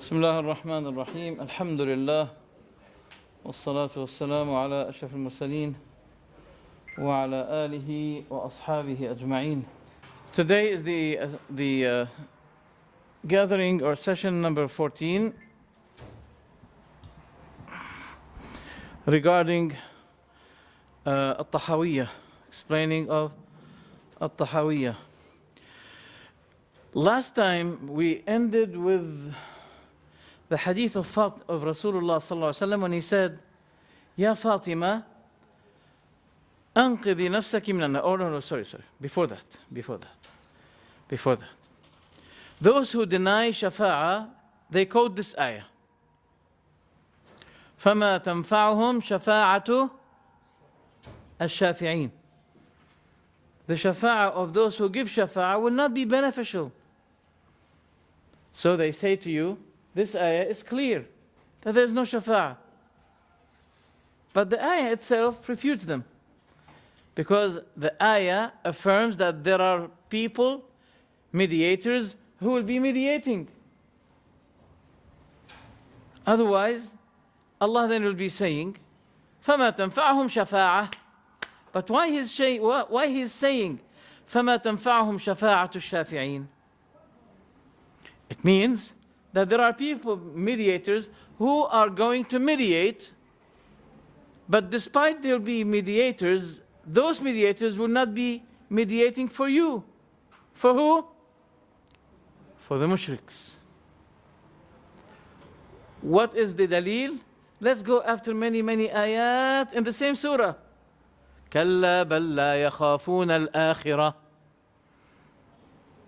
بسم الله الرحمن الرحيم الحمد لله والصلاة والسلام على أشرف المرسلين وعلى آله وأصحابه أجمعين. Today is the gathering or session number 14 regarding Tahawyah, explaining of Tahawyah. Last time we ended with the hadith of Rasulullah sallallahu alaihi wasallam when he said, "Ya Fatima, anqidhi nafsaki min an-nar." Oh no, sorry. Before that. Those who deny shafa'ah, they quote this ayah. فَمَا تَنْفَعُهُمْ شَفَاعَةُ الشَّافِعِينَ. The shafa'ah of those who give shafa'ah will not be beneficial. So they say to you, this ayah is clear that there is no shafa'ah. But the ayah itself refutes them. Because the ayah affirms that there are people, mediators, who will be mediating. Otherwise, Allah then will be saying, فَمَا تَنْفَعُهُمْ شَفَاعَةٌ. But why he's saying, فَمَا تَنْفَعُهُمْ شَفَاعَةُ الشَّافِعِينَ? It means that there are people, mediators, who are going to mediate, but despite there be mediators, those mediators will not be mediating for you. For who? For the mushriks. What is the dalil? Let's go after many ayat in the same surah. كَلَّا بَلْ لَا يَخَافُونَ الْآخِرَةِ.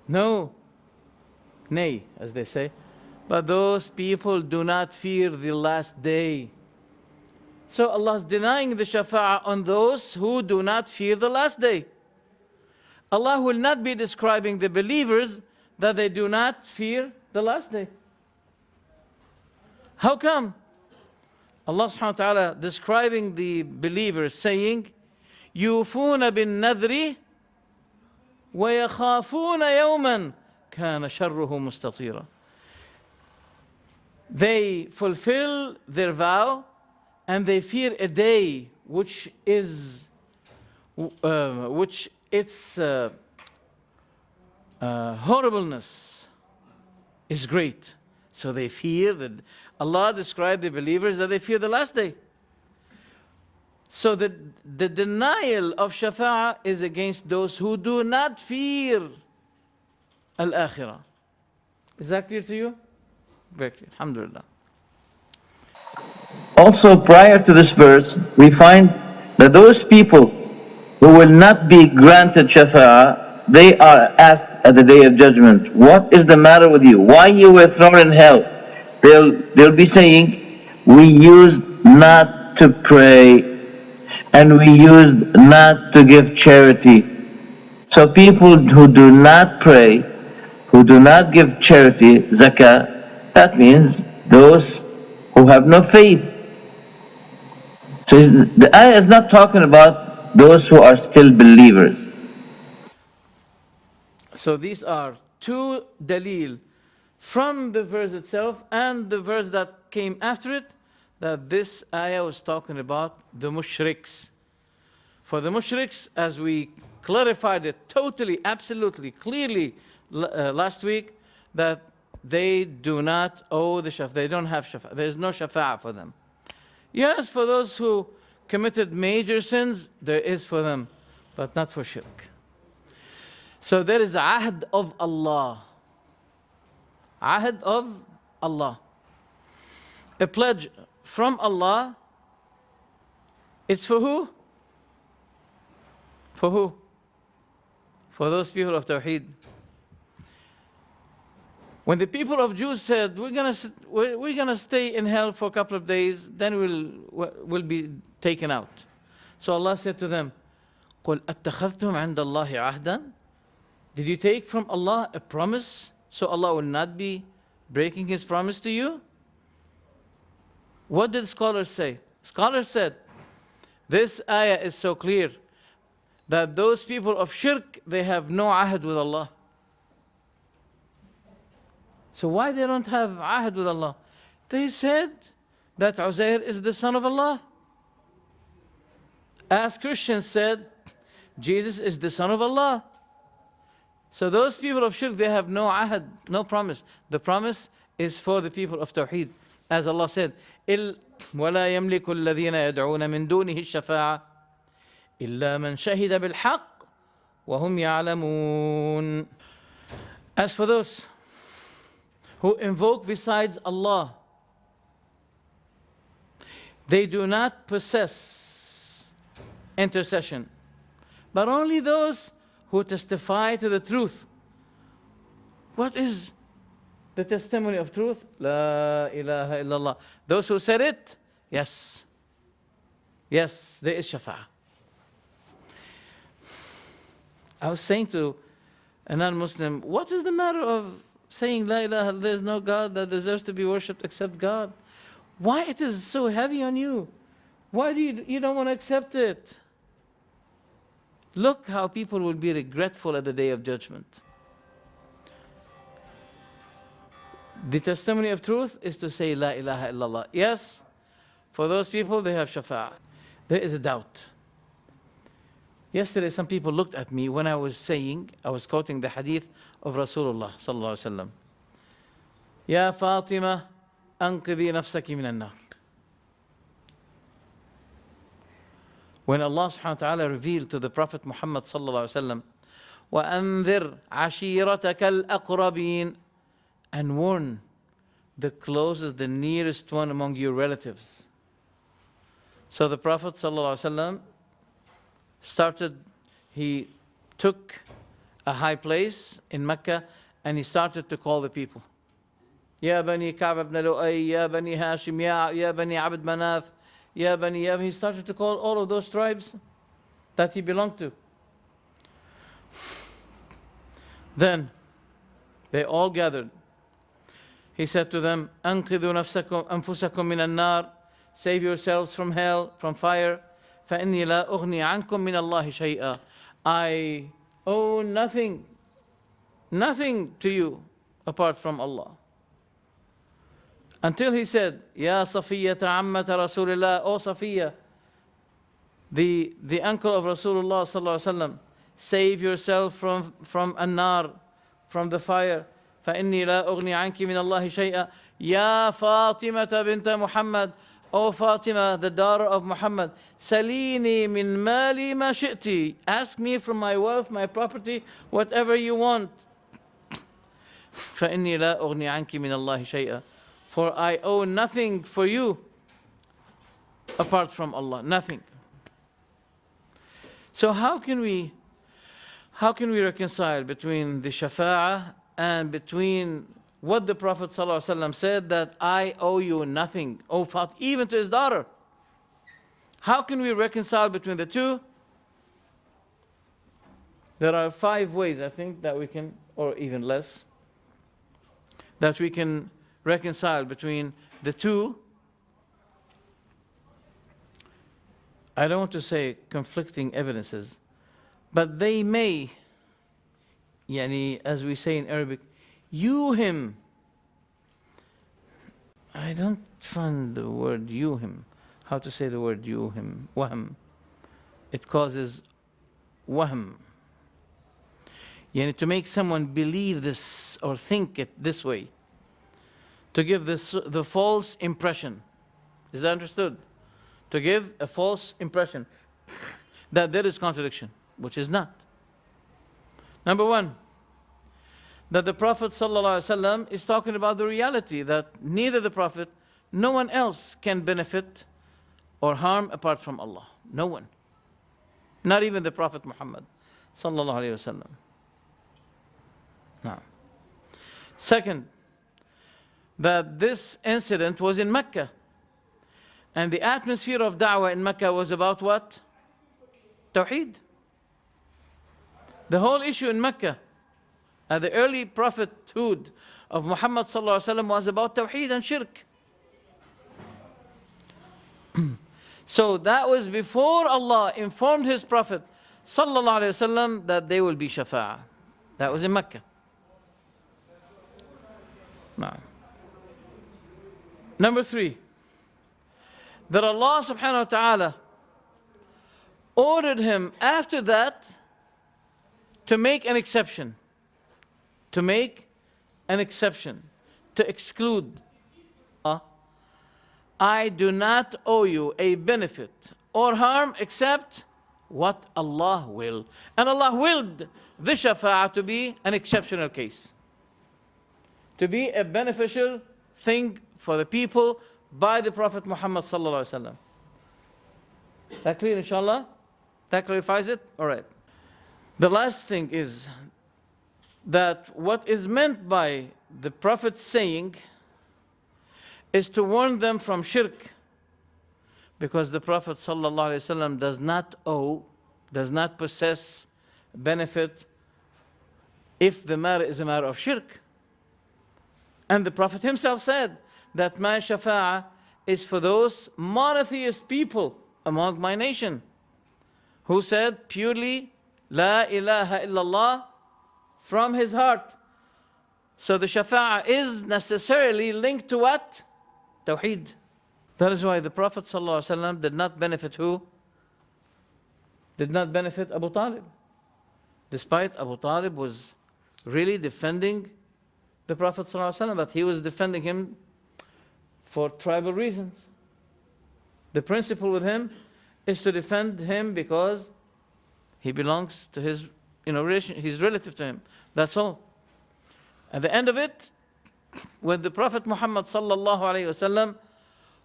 No, nay, as they say. But those people do not fear the last day. So Allah is denying the shafa'ah on those who do not fear the last day. Allah will not be describing the believers that they do not fear the last day. How come? Allah subhanahu wa ta'ala describing the believers saying, يُوفُونَ بِالنَّذْرِ وَيَخَافُونَ يَوْمًا كَانَ شَرُّهُ مُسْتَطِيرًا. They fulfill their vow and they fear a day which its horribleness is great. So they fear that Allah described the believers that they fear the last day. So the denial of shafa'ah is against those who do not fear al-akhirah. Is that clear to you? Very clear. Alhamdulillah. Also, prior to this verse, we find that those people who will not be granted shafa'ah, they are asked at the day of judgment, what is the matter with you? Why you were thrown in hell? They'll be saying, we used not to pray and we used not to give charity. So people who do not pray, who do not give charity, zakah, that means those who have no faith. So the ayah is not talking about those who are still believers. So these are two dalil from the verse itself and the verse that came after it, that this ayah was talking about the mushriks. For the mushriks, as we clarified it totally, absolutely, clearly last week, that they do not owe the shafa'ah. They don't have shafa'ah. There is no shafa'ah for them. Yes, for those who committed major sins, there is for them, but not for shirk. So there is ahd of Allah. Ahd of Allah. A pledge from Allah. It's for who? For who? For those people of Tawheed. When the people of Jews said, we're gonna stay in hell for a couple of days, then we'll be taken out. So Allah said to them, قُلْ أَتَّخَذْتُمْ عِنْدَ اللَّهِ عَهْدًا. Did you take from Allah a promise, so Allah will not be breaking His promise to you? What did scholars say? Scholars said, this ayah is so clear that those people of shirk, they have no ahd with Allah. So why they don't have ahad with Allah? They said that Uzair is the son of Allah. As Christians said, Jesus is the son of Allah. So those people of shirk, they have no ahad, no promise. The promise is for the people of Tawheed. As Allah said, وَلَا يَمْلِكُ الَّذِينَ يَدْعُونَ مِن دُونِهِ الشَّفَاعَةَ إِلَّا مَنْ شَهِدَ بِالْحَقِّ وَهُمْ يَعْلَمُونَ. As for those who invoke besides Allah, they do not possess intercession, but only those who testify to the truth. What is the testimony of truth? La ilaha illallah. Those who said it, yes. Yes, there is shafa'ah. I was saying to a non-Muslim, what is the matter of saying La ilaha, there is no God that deserves to be worshipped except God? Why it is so heavy on you? Why do you don't want to accept it? Look how people will be regretful at the day of judgment. The testimony of truth is to say La ilaha illallah. Yes, for those people they have shafa'ah. There is a doubt. Yesterday some people looked at me when I was quoting the hadith of Rasulullah sallallahu alaihi wasallam. Ya Fatima, anqidhi nafsaki min an-nar. When Allah subhanahu wa ta'ala revealed to the Prophet Muhammad sallallahu alaihi wasallam, وَأَنذِرْ عَشِيرَتَكَ الْأَقْرَبِينَ, and warn the closest, the nearest one among your relatives. So the Prophet sallallahu alaihi wasallam he took a high place in Mecca and he started to call the people. Ya Bani Ka'b ibn Lu'ay, Ya Bani Hashim, Ya Bani Abd Manaf, Ya Bani. He started to call all of those tribes that he belonged to. Then they all gathered. He said to them, أنقذوا أنفسكم من النار, save yourselves from hell, from fire. فإني لا أغني عنكم من الله شيئا. I owe nothing to you apart from Allah. Until he said, Ya Safiyyah Ammat Rasulullah, O Safiyyah, the uncle of Rasulullah sallallahu alaihi wasallam, save yourself from an-nar, from the fire. فإني لا أغني عنك من الله شيئا. Ya Fatima bint Muhammad, O Fatima, the daughter of Muhammad, Salini min mali ma shi'ti. Ask me from my wealth, my property, whatever you want. فإني لا أغني عنك من الله شيئا. For I owe nothing for you apart from Allah, nothing. So how can we reconcile between the shafa'ah and between what the Prophet ﷺ said, that I owe you nothing, O Fatima, even to his daughter? How can we reconcile between the two? There are 5 ways, I think, that we can, or even less, that we can reconcile between the two. I don't want to say conflicting evidences, but they may, as we say in Arabic, yuhim. I don't find the word yuhim. How to say the word yuhim? Wahm. It causes wahm. To make someone believe this or think it this way. To give the false impression. Is that understood? To give a false impression that there is contradiction, which is not. Number 1, that the Prophet ﷺ is talking about the reality that neither the Prophet, no one else can benefit or harm apart from Allah. No one. Not even the Prophet Muhammad ﷺ. No. Second, that this incident was in Mecca. And the atmosphere of da'wah in Mecca was about what? Tawheed. The whole issue in Mecca, the early prophethood of Muhammad sallallahu alaihi wasallam was about Tawheed and Shirk. So that was before Allah informed His Prophet sallallahu alaihi wasallam that there will be shafa'ah. That was in Mecca. No. Number 3, that Allah subhanahu wa ta'ala ordered him after that to make an exception. To make an exception. To exclude. I do not owe you a benefit or harm except what Allah will. And Allah willed the shafa'ah to be an exceptional case. To be a beneficial thing for the people by the Prophet Muhammad sallallahu alaihi wasallam. That clear, inshallah? That clarifies it? All right. The last thing is that what is meant by the Prophet saying is to warn them from shirk. Because the Prophet sallallahu alaihi wasallam does not owe, does not possess benefit if the matter is a matter of shirk. And the Prophet himself said that my shafa'ah is for those monotheist people among my nation who said purely La ilaha illallah from his heart. So the shafa'ah is necessarily linked to what? Tawheed. That is why the Prophet ﷺ did not benefit who? Did not benefit Abu Talib. Despite Abu Talib was really defending the Prophet ﷺ, but he was defending him for tribal reasons. The principle with him is to defend him because he belongs to his, relation, he's relative to him. That's all. At the end of it, when the Prophet Muhammad sallallahu alaihi wasallam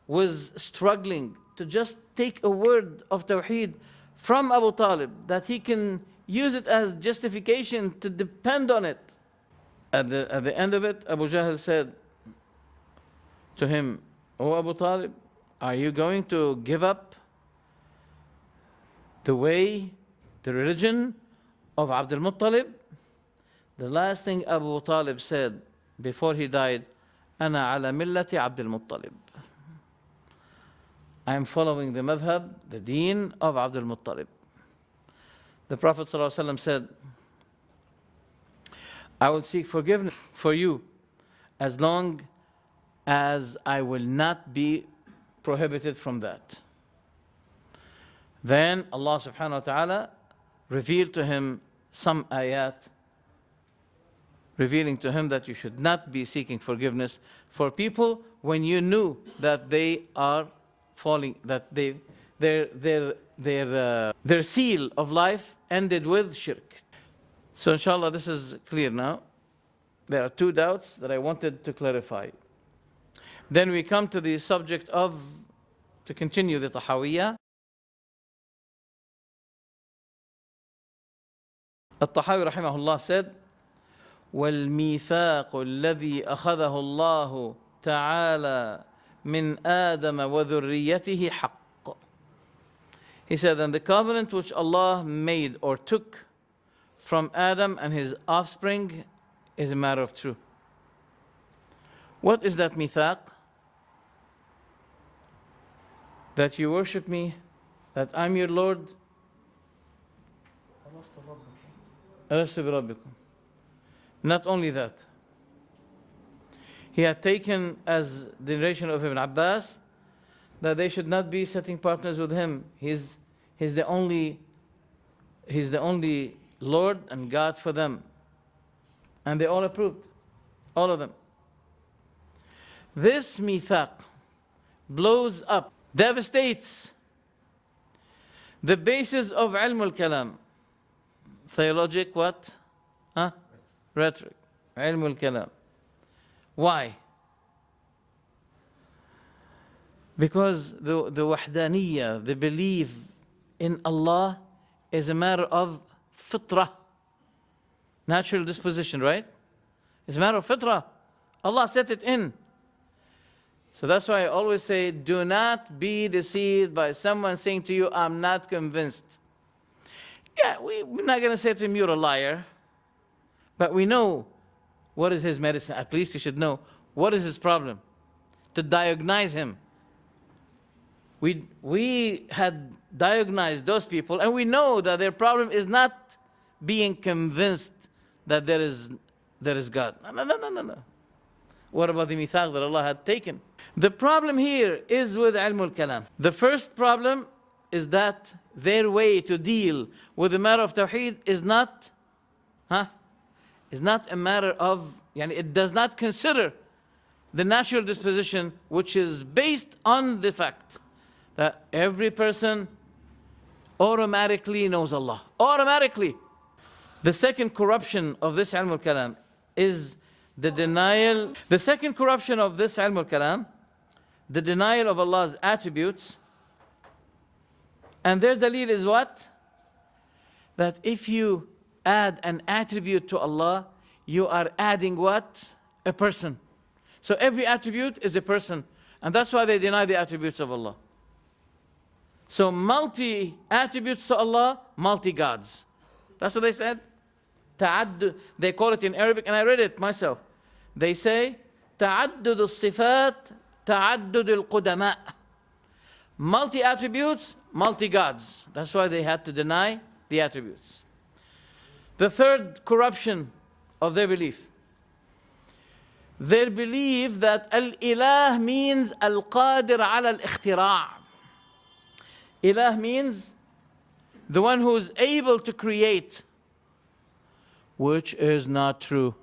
was struggling to just take a word of Tawheed from Abu Talib, that he can use it as justification to depend on it. At the end of it, Abu Jahl said to him, "O Abu Talib, are you going to give up the way, the religion of Abdul Muttalib?" The last thing Abu Talib said before he died, "Ana ala millati Abdul Muttalib." I am following the madhab, the deen of Abdul Muttalib. The Prophet ﷺ said, I will seek forgiveness for you as long as I will not be prohibited from that. Then Allah subhanahu wa ta'ala revealed to him some ayat, revealing to him that you should not be seeking forgiveness for people when you knew that they are falling, that their seal of life ended with shirk. So inshallah this is clear now. There are 2 doubts that I wanted to clarify. Then we come to the subject of, to continue the Tahawyah. Tahawi rahimahullah said, وَالْمِيثَاقُ الَّذِي أَخَذَهُ اللَّهُ تَعَالَى مِنْ آدَمَ وَذُرِّيَّتِهِ حَقٌّ. He said, and the covenant which Allah made or took from Adam and his offspring is a matter of truth. What is that mithaq? That you worship me, that I'm your Lord. ألست بربكم. Not only that, he had taken as the narration of Ibn Abbas that they should not be setting partners with him. He's the only Lord and God for them. And they all approved, all of them. This mithaq blows up, devastates the basis of ilm al-kalam. Theologic what? Rhetoric. Ilm al-kalam. Why? Because the wahdaniyya, the belief in Allah, is a matter of fitrah, natural disposition, right? It's a matter of fitrah. Allah set it in. So that's why I always say, do not be deceived by someone saying to you, I'm not convinced. Yeah, we're not going to say to him, you're a liar. But we know what is his medicine. At least you should know what is his problem, to diagnose him. We had diagnosed those people, and we know that their problem is not being convinced that there is God. No. What about the mithaq that Allah had taken? The problem here is with ilmul kalam. The first problem is that their way to deal with the matter of tawheed is not a matter of, it does not consider the natural disposition, which is based on the fact that every person automatically knows Allah. Automatically. The second corruption of this ilm al-kalam is the denial. The second corruption of this ilm al-kalam, the denial of Allah's attributes. And their dalil is what? That if you add an attribute to Allah, you are adding what? A person. So every attribute is a person. And that's why they deny the attributes of Allah. So multi-attributes to Allah, multi-gods. That's what they said. Ta'addud. They call it in Arabic, and I read it myself. They say, تعدد الصفات تعدد القدماء. Multi-attributes, multi-gods. That's why they had to deny the attributes. The third corruption of their belief. Their belief that al-ilah means al-qadir ala al-ikhtira'. Ilah means the one who is able to create, which is not true.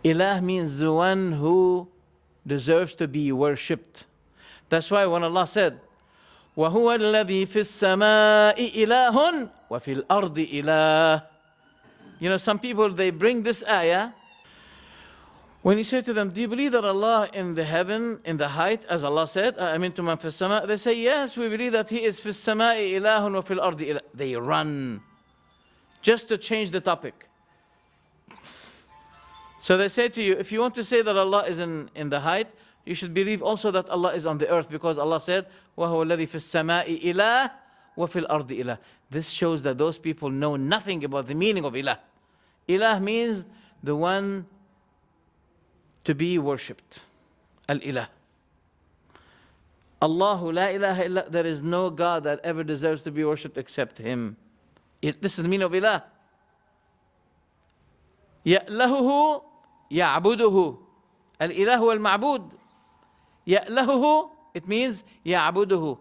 Ilah means the one who deserves to be worshipped. That's why when Allah said, وَهُوَ الَّذِي فِي السَّمَاءِ إِلَهٌ وَفِي الْأَرْضِ إِلَهٌ. Some people, they bring this ayah. When you say to them, do you believe that Allah in the heaven, in the height, as Allah said, أَمِنْتُمْ مَنْ فِي السَّمَاءِ, they say, yes, we believe that He is فِي السَّمَاءِ إِلَهٌ وَفِي الْأَرْضِ إِلَهٌ. They run just to change the topic. So they say to you, if you want to say that Allah is in the height, you should believe also that Allah is on the earth, because Allah said, وَهُوَ الَّذِي فِي السَّمَاءِ إِلَهٌ وَفِي الْأَرْضِ إِلَهٌ. This shows that those people know nothing about the meaning of ilah. Ilah means the one to be worshipped. Al-ilah. Allahu la ilaha illa. There is no God that ever deserves to be worshipped except Him. This is the meaning of ilah. يَأْلَهُهُ يَعْبُدُهُ. Al-ilah huwa al-ma'bud. يَأْلَهُهُ, it means يَعْبُدُهُ.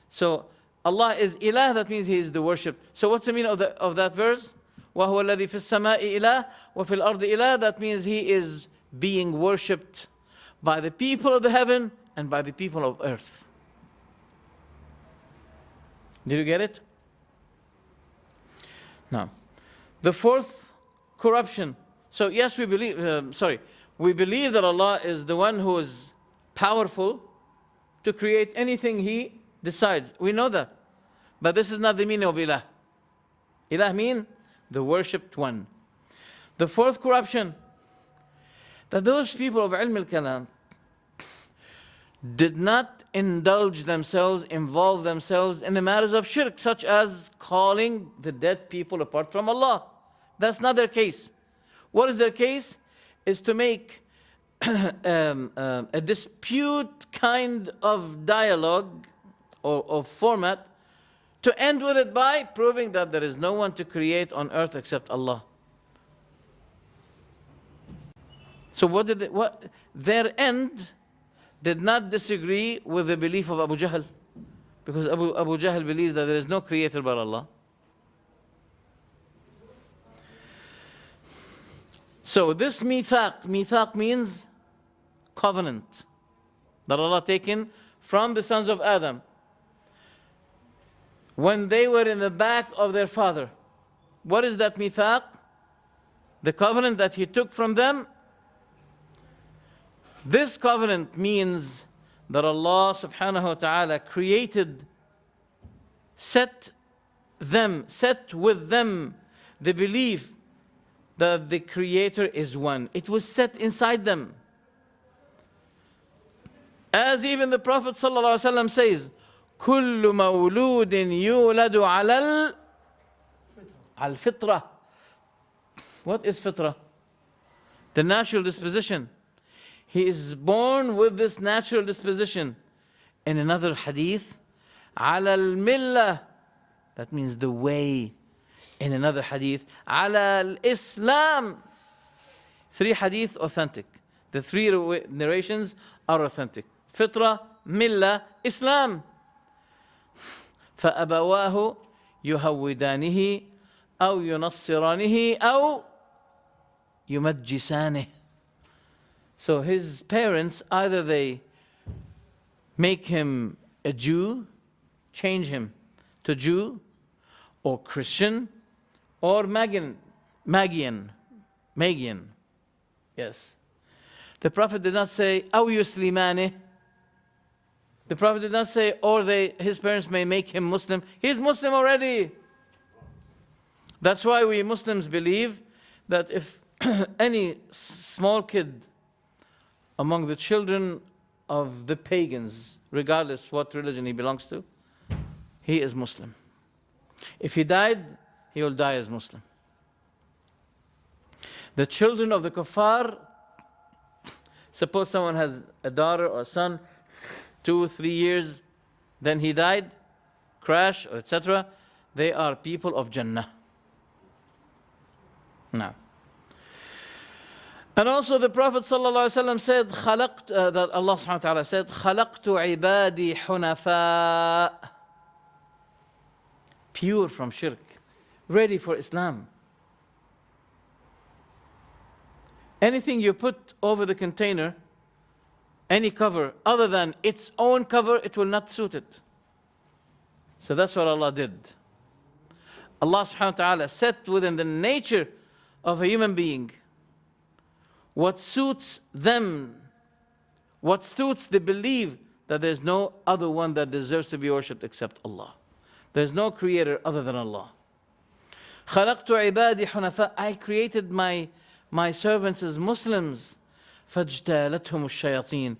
So Allah is ilah, that means He is the worship. So what's the meaning of that verse? وَهُوَ الَّذِي فِي السَّمَاءِ إِلَهٌ وَفِي الْأَرْضِ إِلَهٌ. That means He is being worshipped by the people of the heaven and by the people of earth. Did you get it? Now, the fourth corruption. So yes, we believe that Allah is the one who is powerful to create anything He decides. We know that. But this is not the meaning of ilah. Ilah means the worshipped one. The fourth corruption, that those people of ilm al-kalam did not indulge themselves, involve themselves in the matters of shirk, such as calling the dead people apart from Allah. That's not their case. What is their case? Is to make a dispute kind of dialogue or format, to end with it by proving that there is no one to create on earth except Allah. So their end did not disagree with the belief of Abu Jahl, because Abu Jahl believes that there is no creator but Allah. So this mithaq means covenant, that Allah taken from the sons of Adam when they were in the back of their father. What is that mithaq? The covenant that He took from them. This covenant means that Allah subhanahu wa ta'ala created, set with them the belief that the Creator is one. It was set inside them. As even the Prophet sallallahu alaihi wasallam says, كل مولود يولد على الفطرة. What is fitrah? The natural disposition. He is born with this natural disposition. In another hadith, على الملة, that means the way. In another hadith, على الإسلام, Three hadith authentic. The three narrations are authentic. Fitra, Millah, Islam. فأبواه يهودانه أو ينصرانه أو يمجسانه. So his parents, either they make him a Jew, change him to Jew, or Christian, or Magian. Yes. The Prophet did not say, أو يسلمانه. The Prophet did not say, or his parents may make him Muslim. He's Muslim already. That's why we Muslims believe that if any small kid among the children of the pagans, regardless what religion he belongs to, he is Muslim. If he died, he will die as Muslim. The children of the kuffar, suppose someone has a daughter or a son, 2 or 3 years, then he died, crash, or etc. They are people of Jannah. Now, and also the Prophet ﷺ said, that Allah subhanahu wa ta'ala said, خَلَقْتُ عِبَادِي حُنَفَاء, pure from shirk, ready for Islam. Anything you put over the container, any cover other than its own cover, it will not suit it. So that's what Allah did. Allah subhanahu wa ta'ala set within the nature of a human being what suits them, what suits the belief that there's no other one that deserves to be worshipped except Allah. There's no creator other than Allah. خَلَقْتُ عِبَادِي حُنَفَاء, I created my servants as Muslims. فَاجْتَالَتْهُمُ الشَّيَاطِينَ,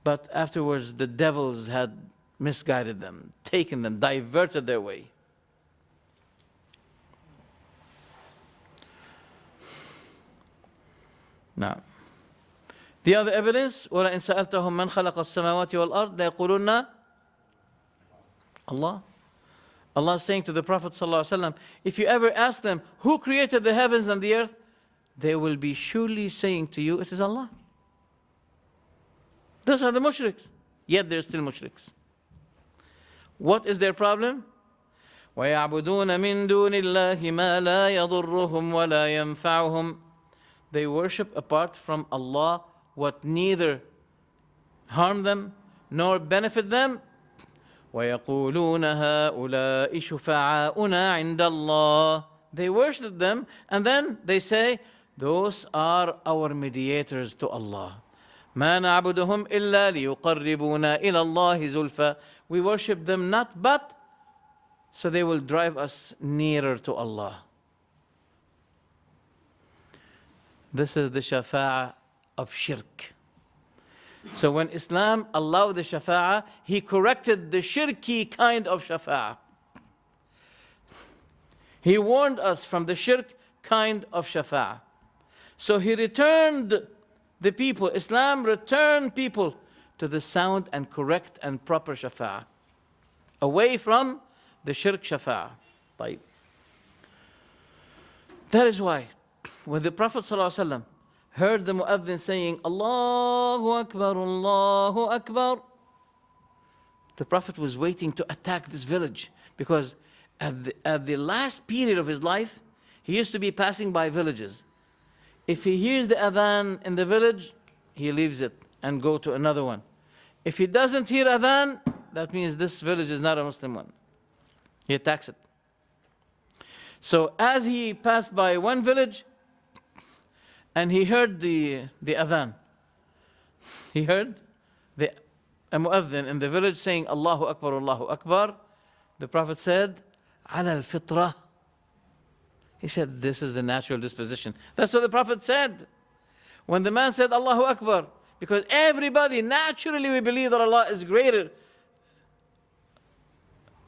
but afterwards the devils had misguided them, taken them, diverted their way. Now, the other evidence, وَلَئِنْ سَأَلْتَهُمْ مَنْ خَلَقَ السَّمَاوَاتِ وَالْأَرْضِ لَيَقُولُنَّ Allah. Allah is saying to the Prophet ﷺ, if you ever ask them, who created the heavens and the earth? They will be surely saying to you, it is Allah. Those are the mushriks. Yet they're still mushriks. What is their problem? وَيَعْبُدُونَ مِن دُونِ اللَّهِ مَا لَا يَضُرُّهُمْ وَلَا يَنْفَعُهُمْ. They worship apart from Allah what neither harm them nor benefit them. وَيَقُولُونَ هَؤُلَاءِ شُفَعَاؤُنَا عِنْدَ اللَّهِ. They worship them and then they say, those are our mediators to Allah. مَا نَعْبُدُهُمْ إِلَّا لِيُقَرِّبُونَا إِلَى اللَّهِ زُلْفَى. We worship them not but so they will drive us nearer to Allah. This is the shafa'ah of shirk. So when Islam allowed the shafa'ah, he corrected the shirky kind of shafa'ah. He warned us from the shirk kind of shafa'ah. So he returned the people, Islam returned people to the sound and correct and proper shafa'ah, away from the shirk shafa'ah. طيب. That is why when the Prophet ﷺ heard the mu'adhin saying, Allahu Akbar, Allahu Akbar, the Prophet was waiting to attack this village because at the last period of his life, he used to be passing by villages. If he hears the adhan in the village, he leaves it and go to another one. If he doesn't hear adhan, that means this village is not a Muslim one. He attacks it. So as he passed by one village and he heard the adhan, he heard a mu'adhin in the village saying, Allahu Akbar, Allahu Akbar. The Prophet said, Ala al-fitrah. He said, this is the natural disposition. That's what the Prophet said. When the man said, Allahu Akbar, because everybody, naturally we believe that Allah is greater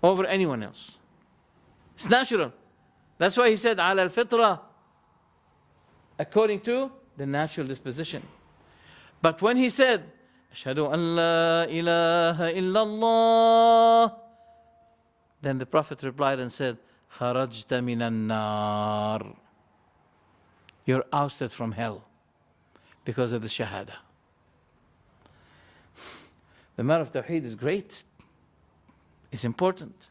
over anyone else. It's natural. That's why he said, Ala al-fitrah, according to the natural disposition. But when he said, Ashhadu an la ilaha illallah, then the Prophet replied and said, Kharajta minan nar. You're ousted from hell. because of the Shahada. The matter of Tawheed is great. It's important.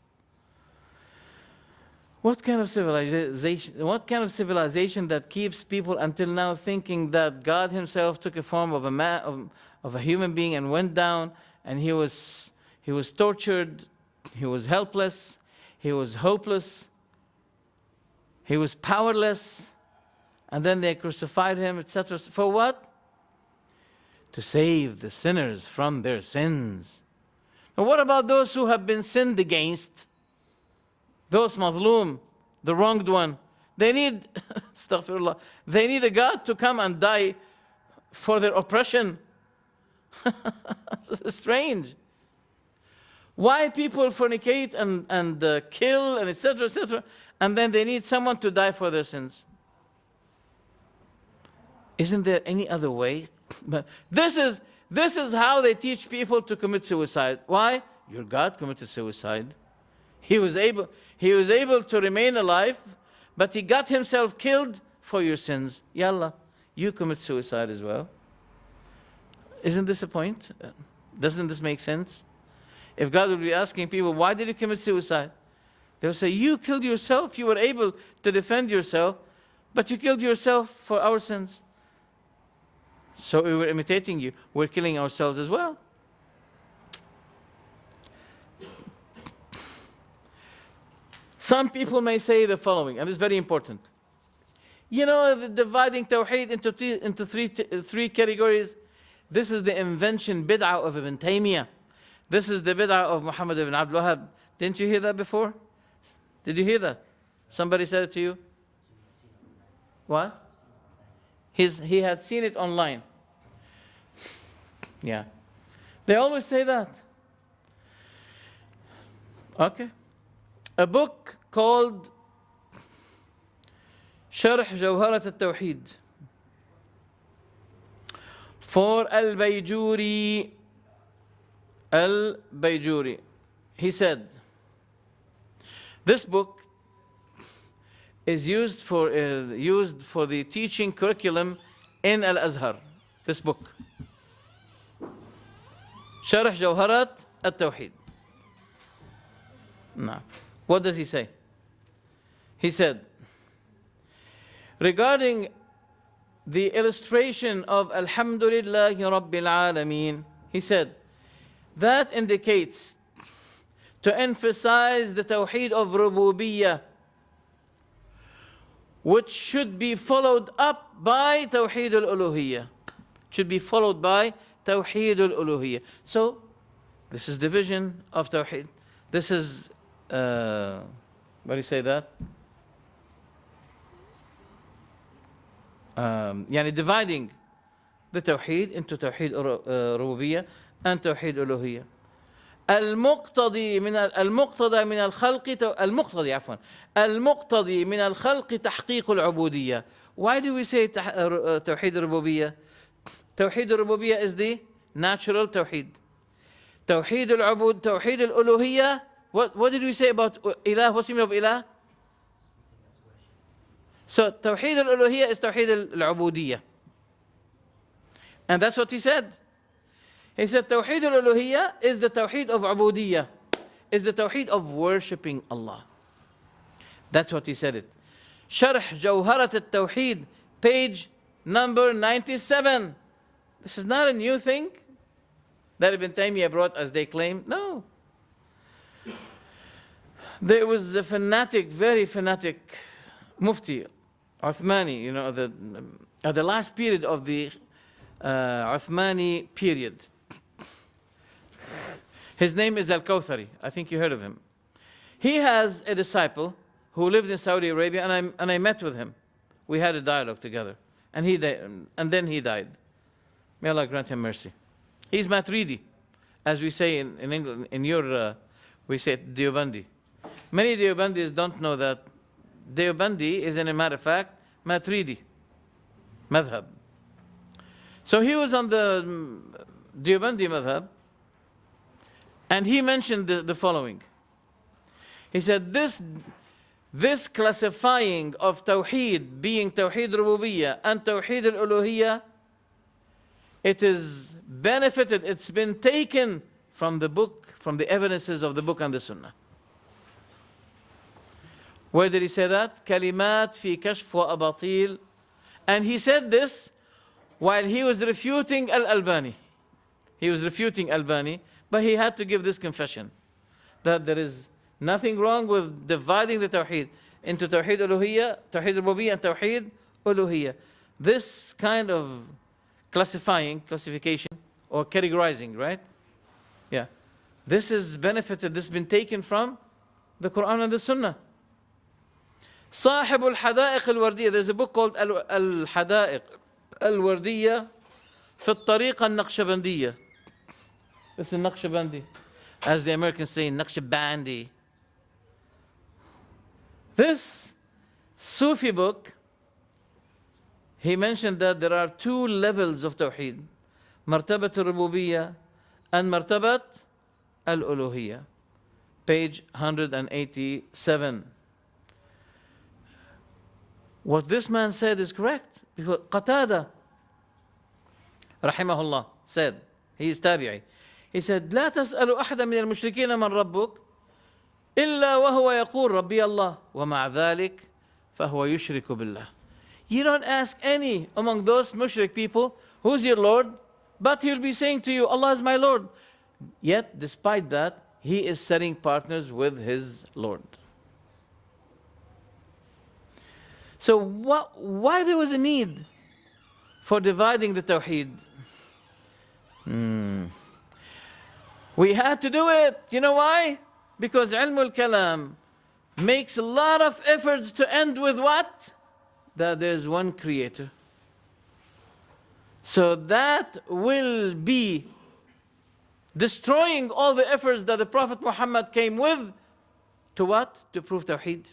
What kind of civilization that keeps people until now thinking that God himself took a form of a man, of a human being, and went down, and he was tortured, he was helpless, he was hopeless, he was powerless, and then they crucified him, etc. For what? To save the sinners from their sins. But what about those who have been sinned against? Those mazloom, the wronged one. They need, astaghfirullah, they need a God to come and die for their oppression. Strange. Why people fornicate and kill and etc., and then they need someone to die for their sins? Isn't there any other way? But this is how they teach people to commit suicide. Why? Your God committed suicide. He was able to remain alive, but he got himself killed for your sins. Yallah, you commit suicide as well. Isn't this a point? Doesn't this make sense? If God would be asking people, why did you commit suicide? They'll say, you killed yourself. You were able to defend yourself, but you killed yourself for our sins. So we were imitating you. We're killing ourselves as well. Some people may say the following, and it's very important. You know, dividing Tawheed into three categories. This is the invention, bid'ah of Ibn Taymiyyah. This is the bid'ah of Muhammad ibn Abdul Wahhab. Didn't you hear that before? Did you hear that? Somebody said it to you? What? He had seen it online. Yeah. They always say that. Okay. A book called Sharh Jawharat al-Tawheed for Al-Bayjuri. Al-Bayjuri. He said, this book is used for the teaching curriculum in Al-Azhar. This book. Sharh Jawharat al-Tawheed. No. What does he say? He said, regarding the illustration of Alhamdulillahi Rabbil Alameen, he said, that indicates to emphasize the Tawheed of Rububiyyah, which should be followed up by Tawheed al-Uluhiyyah. Should be followed by Tawheed al-Uluhiyyah. So, this is division of Tawheed. This is, what do you say that? Yani dividing the Tawheed into Tawheed Rububiyyah and Tawheed Uluhiyyah. المقتضي من الخلق تحقيق العبودية. Why do we say Tawheed Rububiyyah? Tawheed Rububiyyah is the natural Tawheed. Tawheed al-Ubud, Tawheed al-Uluhiyyah. What did we say about Ilah? What's the meaning of Ilah? So Tawheed al-Uluhiyyah is Tawheed al-Ubudiyyah. And that's what he said. He said Tawheed al-Uluhiyyah is the Tawheed of Ubudiyyah, is the Tawheed of worshipping Allah. That's what he said it. Sharh Jawharat al-Tawheed, page number 97. This is not a new thing that Ibn Taymiyyah brought as they claim. No. There was a fanatic, very fanatic Mufti, Uthmani, you know, at the last period of the Uthmani period. His name is Al-Kawthari. I think you heard of him. He has a disciple who lived in Saudi Arabia, and I met with him. We had a dialogue together, and then he died. May Allah grant him mercy. He's Maturidi, as we say in England. In your, we say Deobandi. Many Deobandis don't know that Deobandi is, in a matter of fact, Maturidi madhab. So he was on the Deobandi madhab, and he mentioned the following. He said, this classifying of Tawheed being Tawheed Rububiyyah and Tawheed al-Uluhiyyah It is benefited, it's been taken from the book, from the evidences of the book and the Sunnah. Where did he say that? Kalimat fi kashf wa abatil. And he said this while he was refuting Al-Albani. He was refuting Albani, but he had to give this confession that there is nothing wrong with dividing the Tawheed into Tawheed Uluhiyya, Tawheed Rububiyyah, and Tawheed Uluhiyya. This kind of classification, or categorizing, right? Yeah. This is benefited, this has been taken from the Quran and the Sunnah. صاحب الحدائق الوردية. There's a book called الحدائق الوردية في الطريقة النقشبندية. This is Naqshbandi, as the Americans say, Naqshbandi. This Sufi book, he mentioned that there are two levels of Tawheed, Martabat al-Rububiyyah and Martabat al-Uluhiyyah. Page 187. What this man said is correct, because Qatada, rahimahullah, said, he is tabi'i, he said, لا تسأل أحدا من المشركين من ربك إلا وهو يقول ربي الله ومع ذلك فهو يشرك بالله. You don't ask any among those mushrik people, who's your Lord? But he'll be saying to you, Allah is my Lord. Yet, despite that, he is setting partners with his Lord. So why there was a need for dividing the Tawheed? We had to do it. You know why? Because Ilm al-Kalam makes a lot of efforts to end with what? That there's one creator. So that will be destroying all the efforts that the Prophet Muhammad came with to what? To prove Tawheed.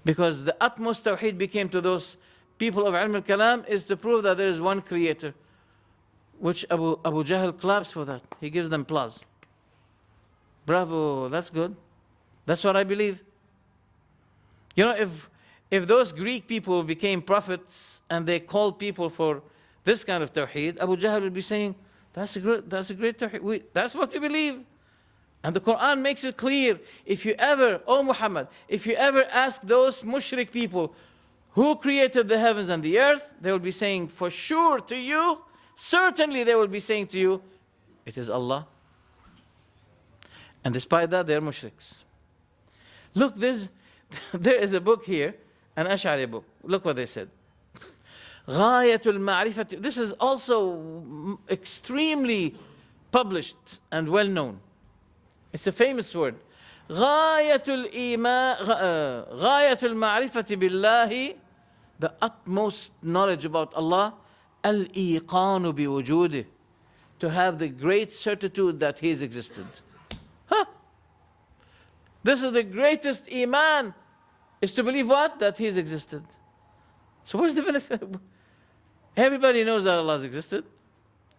Because the utmost Tawheed became to those people of Ilm al-Kalam is to prove that there is one creator. Which Abu Jahl claps for that. He gives them applause. Bravo, that's good. That's what I believe. You know, if those Greek people became prophets and they called people for this kind of Tawheed, Abu Jahl would be saying, that's a great Tawheed. That's what we believe. And the Quran makes it clear. If you ever, oh Muhammad, if you ever ask those mushrik people who created the heavens and the earth, they will be saying for sure to you, certainly they will be saying to you, it is Allah. And despite that, they are mushriks. Look, there is a book here, an Ash'ari book. Look what they said. غاية المعرفة. This is also extremely published and well known. It's a famous word. غاية المعرفة بالله, the utmost knowledge about Allah, الإيقان بوجوده, to have the great certitude that He has existed. Huh? This is the greatest iman, is to believe what? That He has existed. So where's the benefit? Everybody knows that Allah has existed.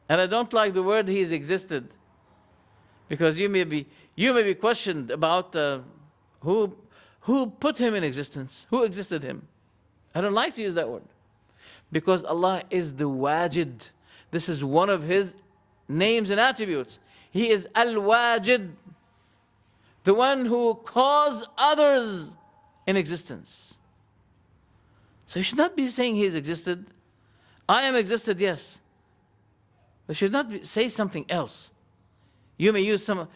And I don't like the word He has existed, because you may be questioned about who put Him in existence, who existed Him. I don't like to use that word, because Allah is the Wajid. This is one of His names and attributes. He is Al-Wajid, the one who caused others in existence. So you should not be saying He has existed. I am existed, yes. But should not say something else. You may use some.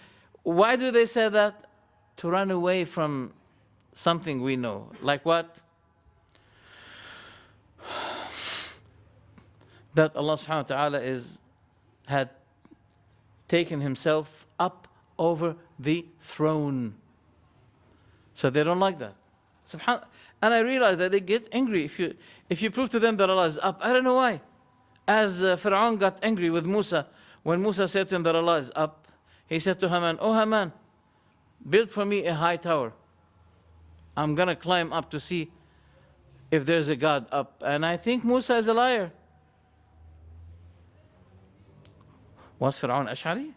Why do they say that? To run away from something we know. Like what? That Allah subhanahu wa ta'ala had taken Himself up over the throne. So they don't like that. And I realize that they get angry if you prove to them that Allah is up. I don't know why. As Fir'aun got angry with Musa, when Musa said to him that Allah is up, he said to Haman, "Oh Haman, build for me a high tower. I'm going to climb up to see if there's a God up." And I think Musa is a liar. Was Fir'aun Ash'ari?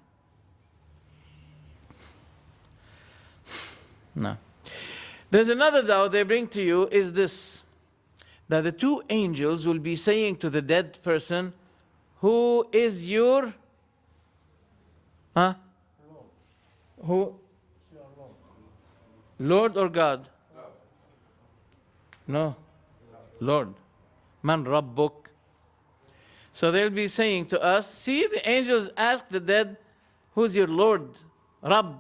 No. There's another doubt they bring to you is this, that the two angels will be saying to the dead person, who is your, huh? Who? Lord or God? No. Lord. Man Rabbuk. So they'll be saying to us, see, the angels ask the dead, who's your Lord? Rabb.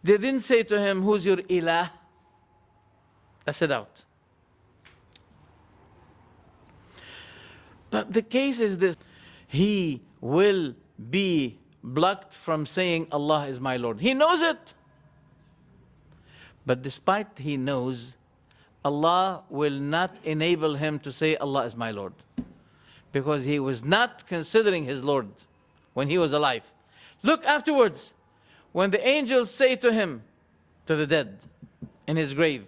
They didn't say to him, who's your Ilah? That's it out. But the case is this. He will be blocked from saying Allah is my Lord. He knows it. But despite he knows, Allah will not enable him to say Allah is my Lord. Because he was not considering his Lord when he was alive. Look afterwards, when the angels say to him, to the dead in his grave,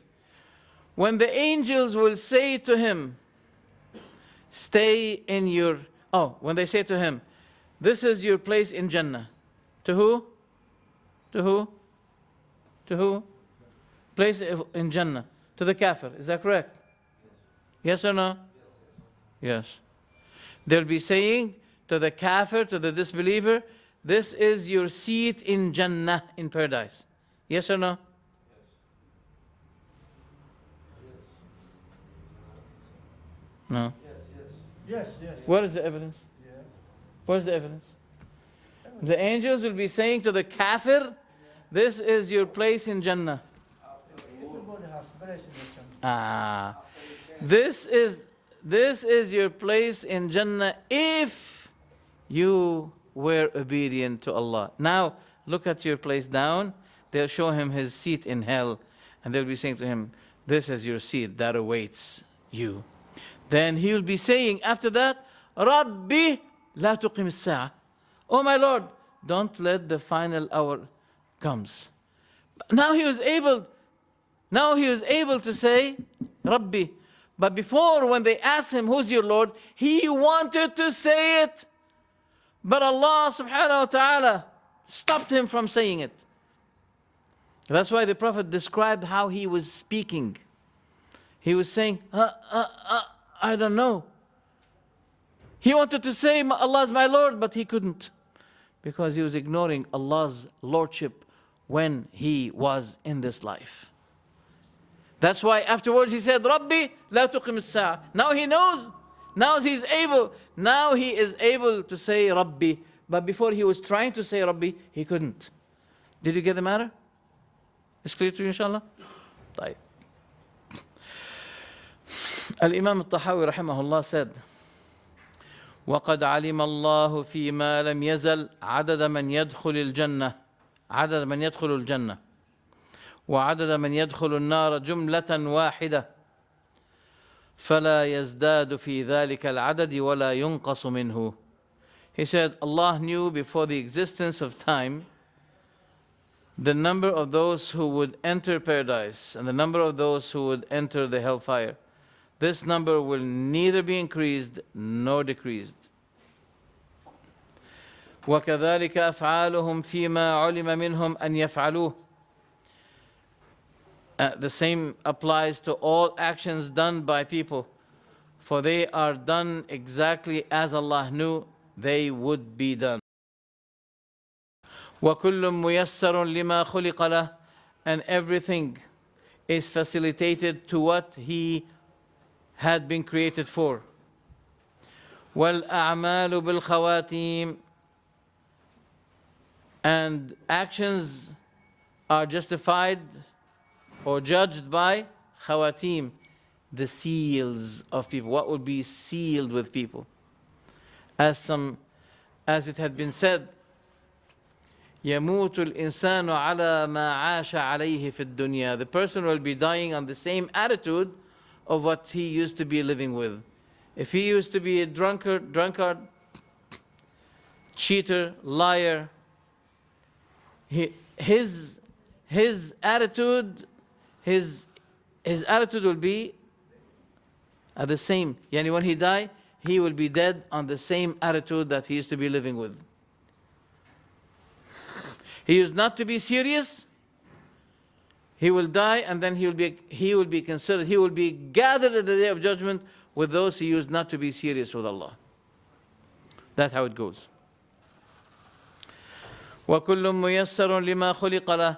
when the angels will say to him, stay in your, when they say to him, this is your place in Jannah. To who? To who? To who? Place in Jannah. To the kafir. Is that correct? Yes or no? Yes. They'll be saying to the kafir, to the disbeliever, this is your seat in Jannah, in paradise. Yes or no? No. Yes, yes. What is the evidence? Yeah. What is the evidence? The angels will be saying to the kafir, this is your place in Jannah. Everybody has place in the Jannah. This is your place in Jannah if you were obedient to Allah. Now, look at your place down. They'll show him his seat in hell. And they'll be saying to him, this is your seat that awaits you. Then he will be saying after that, Rabbi, la tuqim as-sa'a. Oh my Lord, don't let the final hour comes. Now he was able to say, Rabbi. But before, when they asked him, who's your Lord? He wanted to say it. But Allah subhanahu wa ta'ala stopped him from saying it. That's why the Prophet described how he was speaking. He was saying, I don't know. He wanted to say, Allah is my Lord, but he couldn't. Because he was ignoring Allah's Lordship when he was in this life. That's why afterwards he said, Rabbi, la tuqim as-sa'a. Now he knows. Now he is able to say Rabbi. But before he was trying to say Rabbi, he couldn't. Did you get the matter? It's clear to you, inshallah? طيب. Al-Imam al-Tahawi rahimahullah said, وَقَدْ عَلِمَ اللَّهُ فِي مَا لَمْ يَزَلْ عَدَدَ مَنْ يَدْخُلِ الْجَنَّةِ عدد من يدخل الجنة وعدد من يدخل النار جملة واحدة فلا يزداد في ذلك العدد ولا ينقص منه. He said, Allah knew before the existence of time the number of those who would enter paradise and the number of those who would enter the hellfire. This number will neither be increased nor decreased. وكذلك أفعالهم فيما علم منهم أن يفعلوه. The same applies to all actions done by people, for they are done exactly as Allah knew they would be done. وكل ميسر لما خلق له, and everything is facilitated to what he had been created for. والأعمال بالخواتيم, and actions are justified or judged by khawatim, the seals of people, what will be sealed with people. As it had been said, يموت الإنسان على ما عاش عليه في الدنيا. The person will be dying on the same attitude of what he used to be living with. If he used to be a drunkard, cheater, liar, his attitude will be the same. Yani when he die, he will be dead on the same attitude that he used to be living with. He used not to be serious. He will die, and then he will be considered, he will be gathered at the day of judgment with those who used not to be serious with Allah. That's how it goes. وَكُلٌّ مُيَسَّرٌ لِمَا خُلِقَ لَهُ.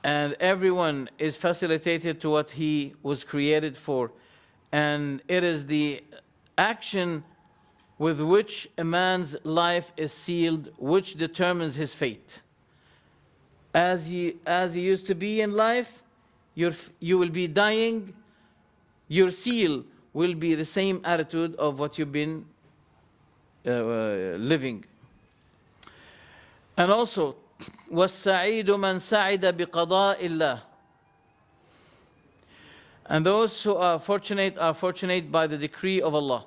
And everyone is facilitated to what he was created for. And it is the action with which a man's life is sealed, which determines his fate. As he used to be in life, you will be dying. Your seal will be the same attitude of what you've been living. And also, وَالسَّعِيدُ مَنْ سَعِدَ بِقَضَاءِ اللَّهِ. And those who are fortunate by the decree of Allah.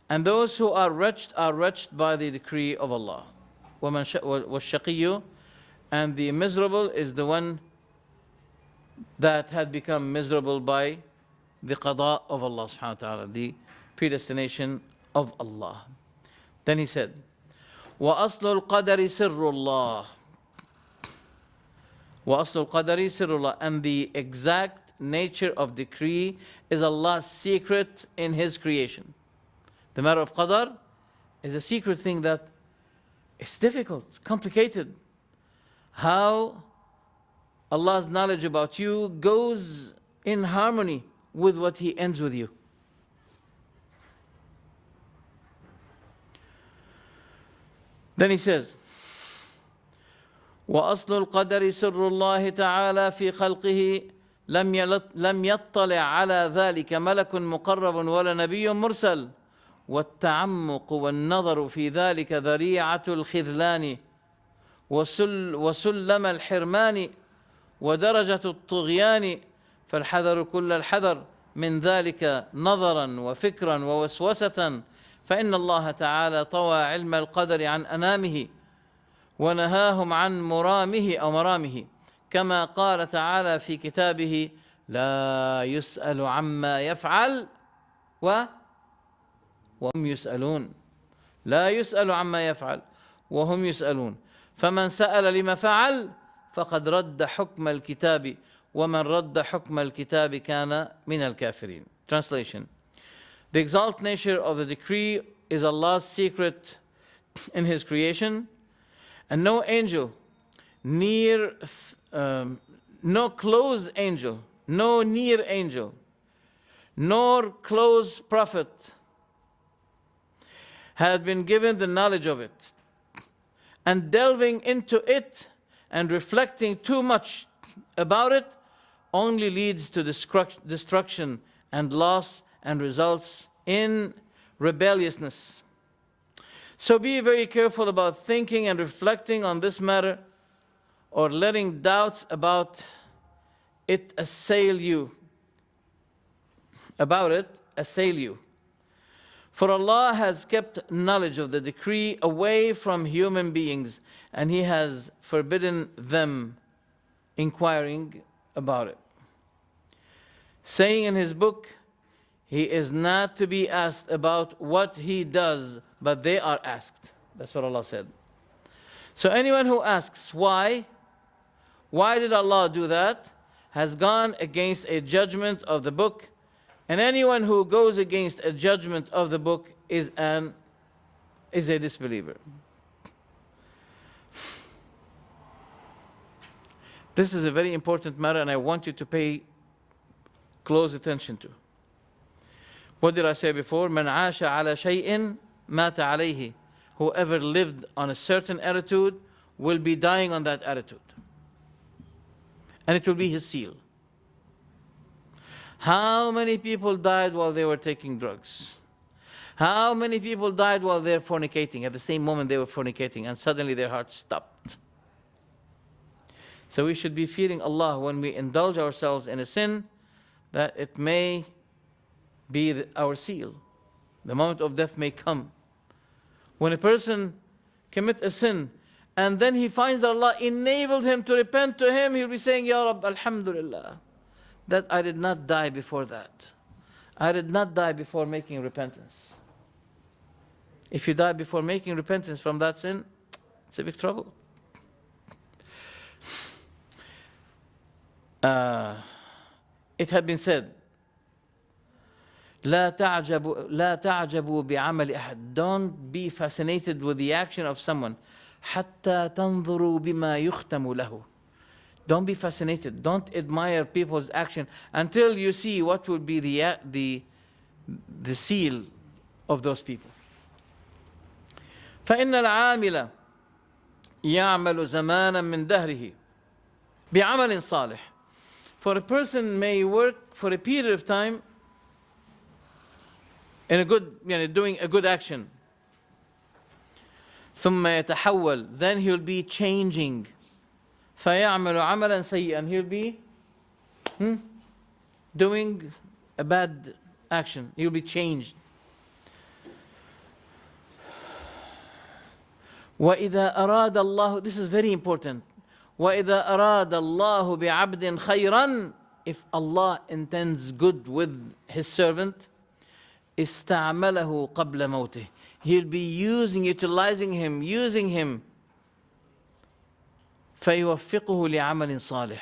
And those who are wretched by the decree of Allah. وَالشَّقِيُّ. And the miserable is the one that had become miserable by the qada of Allah subhanahu wa ta'ala, the predestination of Allah. Then he said, وَأَصْلُ الْقَدَرِ سِرُّ اللَّهِ. وَأَصْلُ الْقَدَرِ سِرُّ اللَّهِ. And the exact nature of decree is Allah's secret in His creation. The matter of qadar is a secret thing that is difficult, complicated. How Allah's knowledge about you goes in harmony with what He ends with you. Then he says, وَأَصْلُ الْقَدَرِ سِرُّ اللَّهِ تَعَالَى فِي خَلْقِهِ لم يطلع على ذلك ملك مقرب ولا نبي مرسل والتعمق والنظر في ذلك ذريعة الخذلان وسلم الحرمان ودرجة الطغيان فالحذر كل الحذر من ذلك نظرا وفكرا ووسوسة فإن الله تعالى طوى علم القدر عن أنامه ونهاهم عن مرامه أو مرامه كما قال تعالى في كتابه لا يسأل عما يفعل وهم يسألون لا يسأل عما يفعل وهم يسألون فمن سأل لما فعل فقد رد حكم الكتاب ومن رد حكم الكتاب كان من الكافرين. Translation. The exalted nature of the decree is Allah's secret in His creation, and no angel, no close angel, no near angel, nor close prophet had been given the knowledge of it. And delving into it and reflecting too much about it only leads to destruction and loss and results in rebelliousness. So be very careful about thinking and reflecting on this matter or letting doubts about it assail you. For Allah has kept knowledge of the decree away from human beings, and He has forbidden them inquiring about it. Saying in His book, He is not to be asked about what He does, but they are asked. That's what Allah said. So anyone who asks why did Allah do that, has gone against a judgment of the book, and anyone who goes against a judgment of the book is a disbeliever. This is a very important matter, and I want you to pay close attention to. What did I say before? من عاش على شيء مات عليه. Whoever lived on a certain attitude will be dying on that attitude. And it will be his seal. How many people died while they were taking drugs? How many people died while they were fornicating? At the same moment they were fornicating, and suddenly their hearts stopped. So we should be fearing Allah when we indulge ourselves in a sin, that it may be our seal. The moment of death may come. When a person commits a sin, and then he finds that Allah enabled him to repent to Him, he'll be saying, Ya Rabb, Alhamdulillah, that I did not die before that. I did not die before making repentance. If you die before making repentance from that sin, it's a big trouble. It had been said, لا تعجبوا بعمل أحد. Don't be fascinated with the action of someone. حتى تنظروا بما يختم له. Don't be fascinated. Don't admire people's action until you see what will be the seal of those people. فإن العامل يعمل زمانا من دهره بعمل صالح. For a person may work for a period of time in a good, doing a good action. ثم يتحول, then he'll be changing. فيعمل عملا سيئا, he'll be doing a bad action. He'll be changed. وإذا أراد الله, this is very important. وإذا أراد الله بعبد خيرا, if Allah intends good with his servant, استعمله قبل موته. He'll be utilizing him, using him. فيوفقه لعمل صالح.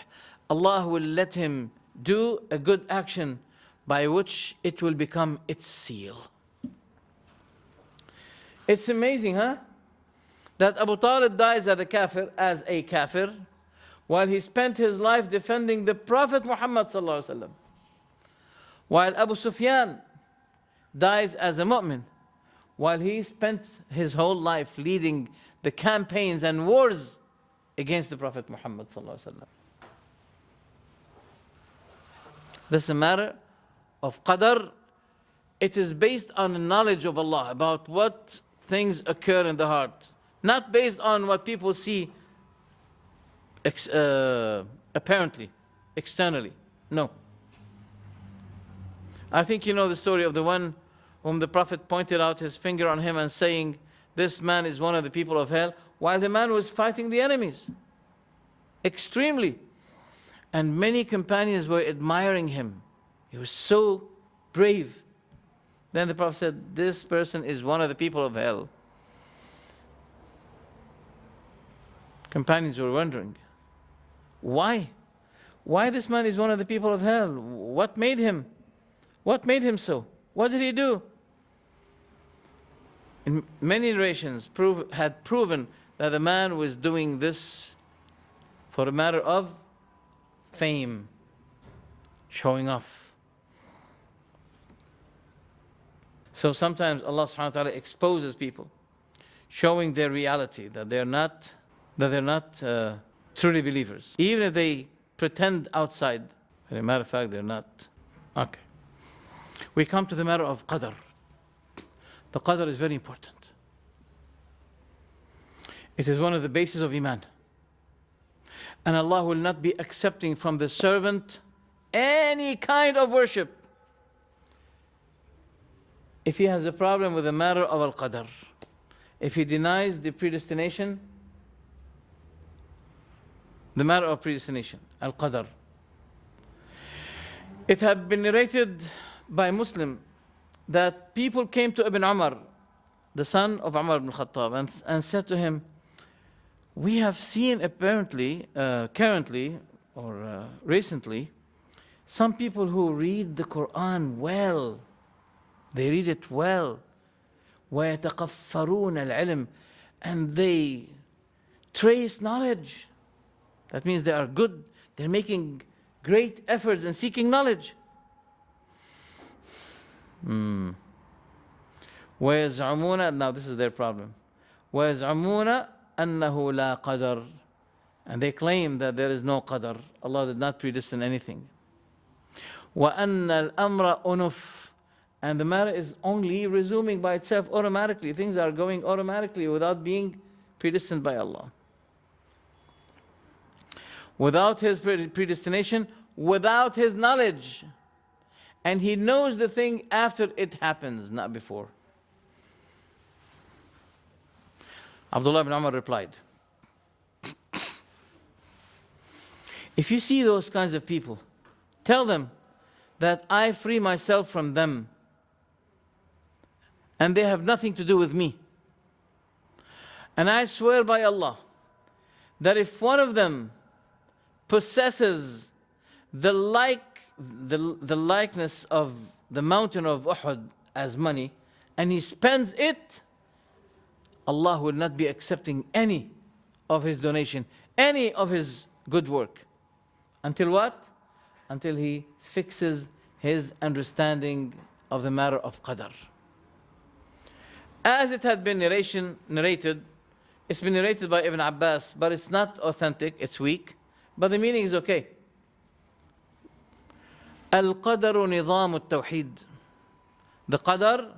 Allah will let him do a good action by which it will become its seal. It's amazing, huh? That Abu Talib dies as a kafir, while he spent his life defending the Prophet Muhammad sallallahu alaihi wasallam. While Abu Sufyan dies as a mu'min, while he spent his whole life leading the campaigns and wars against the Prophet Muhammad sallallahu alaihi wasallam. This is a matter of qadr. It is based on the knowledge of Allah about what things occur in the heart, not based on what people see apparently, externally. No. I think you know the story of the one whom the Prophet pointed out his finger on him and saying, this man is one of the people of hell, while the man was fighting the enemies extremely. And many companions were admiring him. He was so brave. Then the Prophet said, this person is one of the people of hell. Companions were wondering, why? Why this man is one of the people of hell? What made him? What made him so? What did he do? In many narrations had proven that the man was doing this for a matter of fame, showing off. So sometimes Allah subhanahu wa ta'ala exposes people, showing their reality, that they're not truly believers. Even if they pretend outside, as a matter of fact, they're not. Okay. We come to the matter of qadr. The qadr is very important. It is one of the bases of Iman. And Allah will not be accepting from the servant any kind of worship if he has a problem with the matter of al-qadr. If he denies the predestination, the matter of predestination, al-qadr. It had been narrated by Muslim that people came to Ibn Umar, the son of Umar ibn Khattab, and said to him, we have seen apparently, currently or recently, some people who read the Quran well. They read it well. وَيَتَقَفَّرُونَ الْعِلْمِ, and they trace knowledge. That means they are good. They're making great efforts in seeking knowledge. وَيَزْعُمُونَ, now this is their problem. وَيَزْعُمُونَ أَنَّهُ لَا قَدَرٍ, and they claim that there is no qadr. Allah did not predestine anything. وَأَنَّ الْأَمْرَ أُنُفٍ, and the matter is only resuming by itself automatically. Things are going automatically without being predestined by Allah. Without His predestination, without His knowledge. And He knows the thing after it happens, not before. Abdullah ibn Umar replied, if you see those kinds of people, tell them that I free myself from them and they have nothing to do with me. And I swear by Allah that if one of them possesses the likeness of the mountain of Uhud as money, and he spends it, Allah will not be accepting any of his donation, any of his good work. Until what? Until he fixes his understanding of the matter of qadr. As it had been narrated, it's been narrated by Ibn Abbas, but it's not authentic, it's weak, but the meaning is okay. Al-qadru nizam al-tawheed. The qadr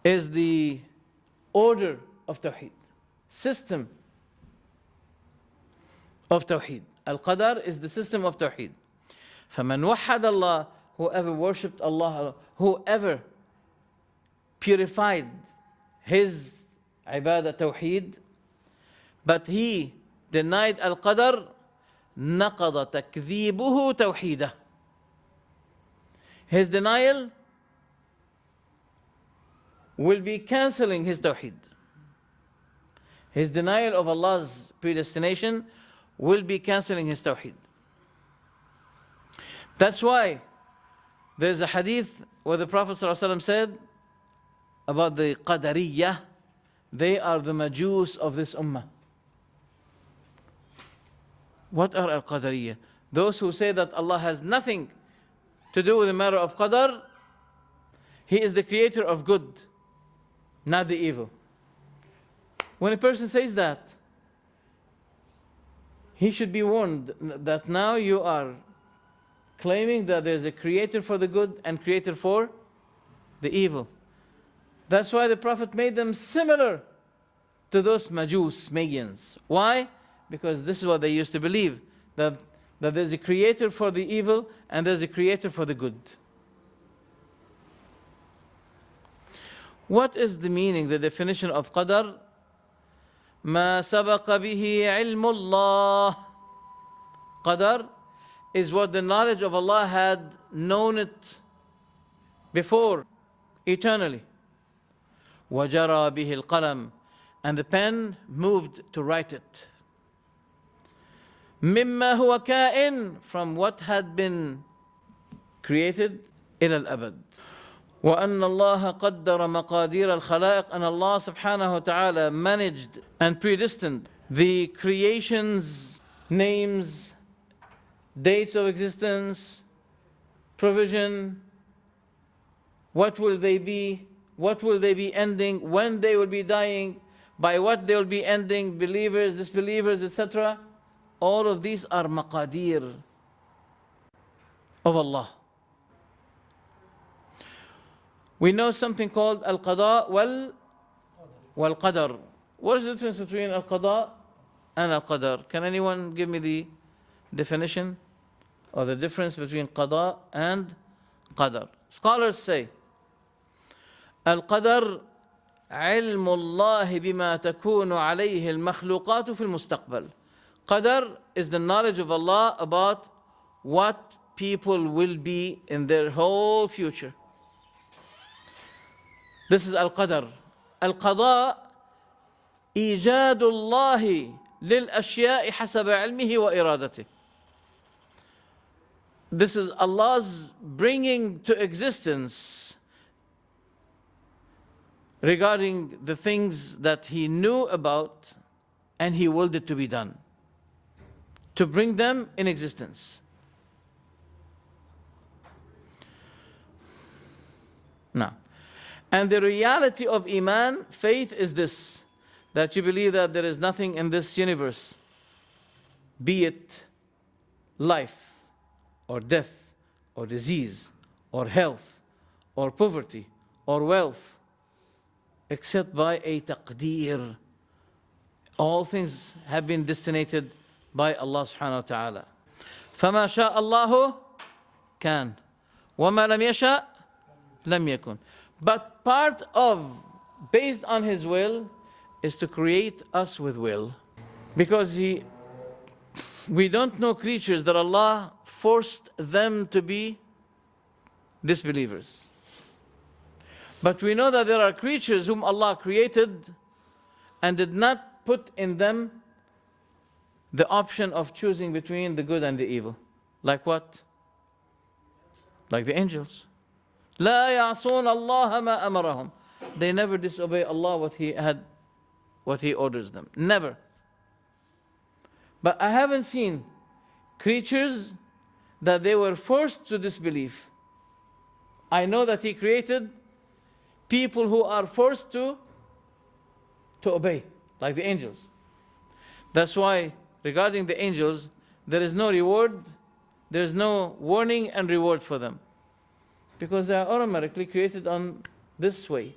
is the order of tawheed, system of tawheed. Al-qadr is the system of tawheed. فَمَنْ وَحَّدَ اللَّهِ, whoever worshipped Allah, whoever purified his ibadah tawheed, but he denied al-qadr, نَقَضَ تَكْذِيبُهُ تَوْحِيدَهُ. His denial will be cancelling his tawheed. His denial of Allah's predestination will be cancelling his tawheed. That's why there's a hadith where the Prophet ﷺ said about the Qadariyah, they are the Majus of this ummah. What are al-Qadariyah? Those who say that Allah has nothing to do with the matter of Qadar. He is the creator of good, not the evil. When a person says that, he should be warned that now you are claiming that there's a creator for the good and creator for the evil. That's why the Prophet made them similar to those Majus, Magians. Why? Because this is what they used to believe, that there's a creator for the evil and there's a creator for the good. What is the meaning, the definition of qadar? ما سبق به علم الله. Qadar is what the knowledge of Allah had known it before, eternally. وجرى به القلم, and the pen moved to write it. مما هو كائن, from what had been created إلى الأبد. وأن الله قدر مقادير الخلائق, and Allah subhanahu wa ta'ala managed and predestined the creation's names, dates of existence, provision, what will they be, what will they be ending, when they will be dying, by what they will be ending, believers, disbelievers, etc. All of these are maqadir of Allah. We know something called al-qada wal-qadar. What is the difference between al-qada and al-qadar? Can anyone give me the definition or the difference between qada and qadar? Scholars say, al-qadar علم الله بما تكون عليه المخلوقات في المستقبل. Qadar is the knowledge of Allah about what people will be in their whole future. This is al-qadar. Al-qada إيجاد الله للأشياء حسب علمه وإرادته. This is Allah's bringing to existence regarding the things that He knew about and He willed it to be done, to bring them in existence. Now, and the reality of Iman, faith, is this, that you believe that there is nothing in this universe, be it life, or death, or disease, or health, or poverty, or wealth, except by a taqdeer. All things have been destinated by Allah subhanahu wa ta'ala. فَمَا شَاءَ اللَّهُ كَانَ وَمَا لَمْ يَشَاء لَمْ يَكُنْ. But part of, based on His will, is to create us with will. Because we don't know creatures that Allah forced them to be disbelievers. But we know that there are creatures whom Allah created and did not put in them the option of choosing between the good and the evil. Like what? Like the angels. لا يعصون الله ما أمرهم. They never disobey Allah what He orders them. Never. But I haven't seen creatures that they were forced to disbelieve. I know that He created people who are forced to obey, like the angels. That's why regarding the angels, there is no reward, there is no warning and reward for them, because they are automatically created on this way.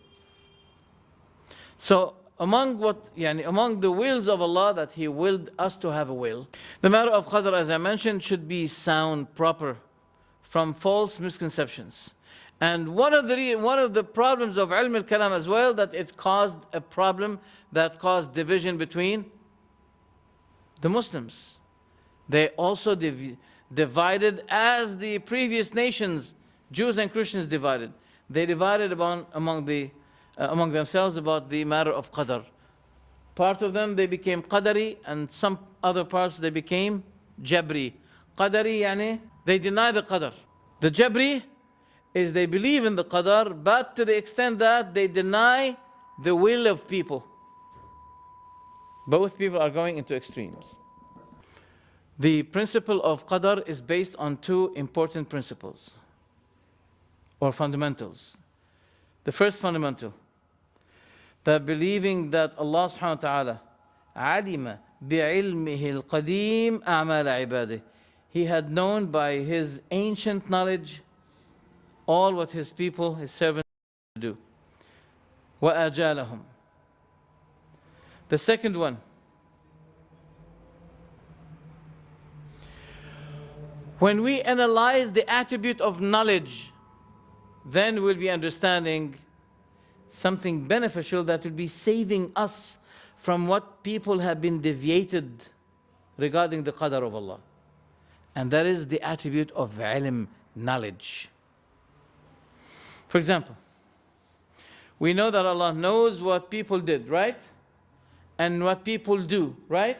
So among the wills of Allah, that He willed us to have a will. The matter of qadr, as I mentioned, should be sound, proper, from false misconceptions. And one of the problems of ilm al-kalam as well, that it caused a problem that caused division between the Muslims. They also divided as the previous nations, Jews and Christians divided. They divided among themselves about the matter of qadr. Part of them, they became qadari, and some other parts they became jabri. Qadari yani, they deny the qadr. The jabri is they believe in the qadr, but to the extent that they deny the will of people. Both people are going into extremes. The principle of qadr is based on two important principles or fundamentals. The first fundamental, that believing that Allah subhanahu wa ta'ala علم بعلمه القديم أعمال عباده. He had known by His ancient knowledge all what His people, His servants do. وَأَجَالَهُمْ. The second one, when we analyze the attribute of knowledge, then we'll be understanding something beneficial that will be saving us from what people have been deviated regarding the qadr of Allah. And that is the attribute of ilm, knowledge. For example, we know that Allah knows what people did, right? And what people do, right?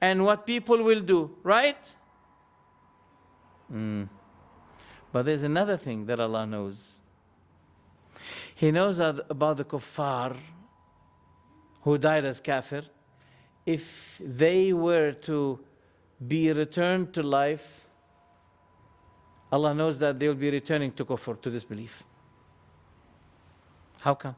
And what people will do, right? But there's another thing that Allah knows. He knows about the kuffar who died as kafir. If they were to be returned to life, Allah knows that they will be returning to kufr, to disbelief. How come?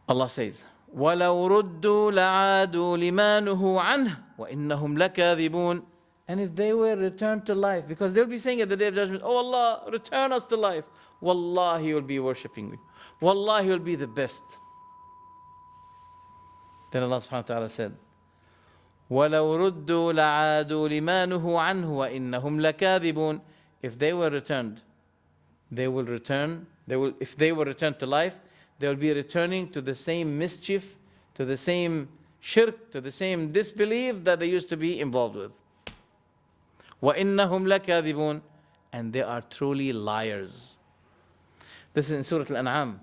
Allah says, وَلَوْ رُدُّوا لَعَادُوا لِمَا نُهُوا عَنْهُ وَإِنَّهُمْ لَكَاذِبُونَ. And if they were returned to life, because they'll be saying at the Day of Judgment, oh Allah, return us to life. Wallahi, He will be worshipping you. Wallahi, He will be the best. Then Allah subhanahu wa ta'ala said, وَلَوْ رُدُّوا لَعَادُوا لِمَا نُهُوا عَنْهُ وَإِنَّهُمْ لَكَاذِبُونَ. If they were returned, they will return. If they were returned to life, they will be returning to the same mischief, to the same shirk, to the same disbelief that they used to be involved with. وَإِنَّهُمْ لَكَاذِبُونَ. And they are truly liars. This is in Surah Al-An'am,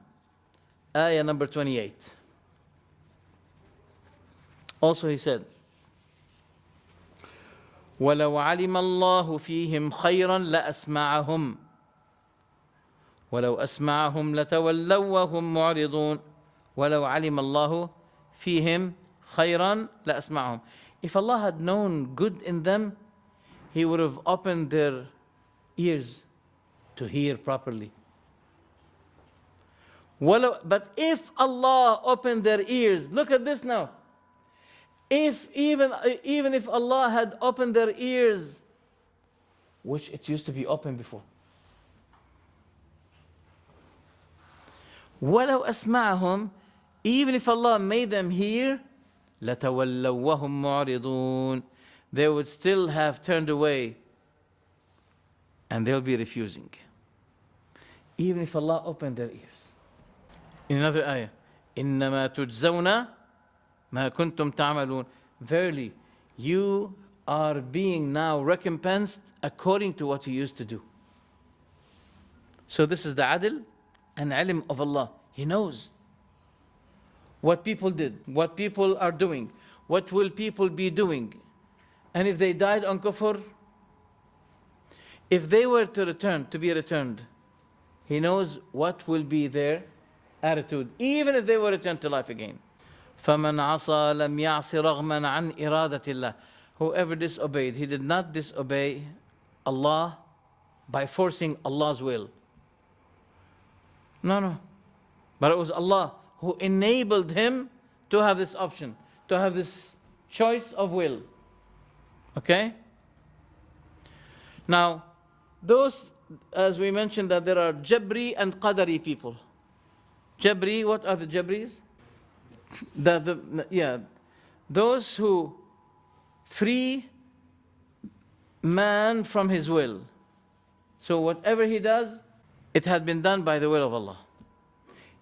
ayah number 28. Also He said, وَلَوْ عَلِمَ اللَّهُ فِيهِمْ خَيْرًا لَأَسْمَعَهُمْ وَلَوْ أَسْمَعَهُمْ لَتَوَلَّوْا وَهُمْ مُعْرِضُونَ وَلَوْ عَلِمَ اللَّهُ فِيهِمْ خَيْرًا لَأَسْمَعَهُمْ. If Allah had known good in them, He would have opened their ears to hear properly. But if Allah opened their ears, look at this now. Even if Allah had opened their ears, which it used to be open before, وَلَوْ أَسْمَعَهُمْ, even if Allah made them hear, لَتَوَلَّوْا وَهُمْ مُعْرِضُونَ, they would still have turned away and they'll be refusing, even if Allah opened their ears. In another ayah, إِنَّمَا تُجْزَوْنَ مَا كُنْتُمْ تَعْمَلُونَ. Verily, you are being now recompensed according to what you used to do. So this is the adl and ilm of Allah. He knows what people did, what people are doing, what will people be doing. And if they died on kufr, if they were to be returned, He knows what will be their attitude, even if they were returned to life again. فَمَنْ عَصَى لَمْ يَعْصِ رَغْمًا عَنْ إِرَادَةِ اللَّهِ. Whoever disobeyed, he did not disobey Allah by forcing Allah's will. No. But it was Allah who enabled him to have this option, to have this choice of will. Okay? Now, those, as we mentioned, that there are Jabri and Qadari people. Jabri, what are the Jabris? Those who free man from his will. So whatever he does, it had been done by the will of Allah.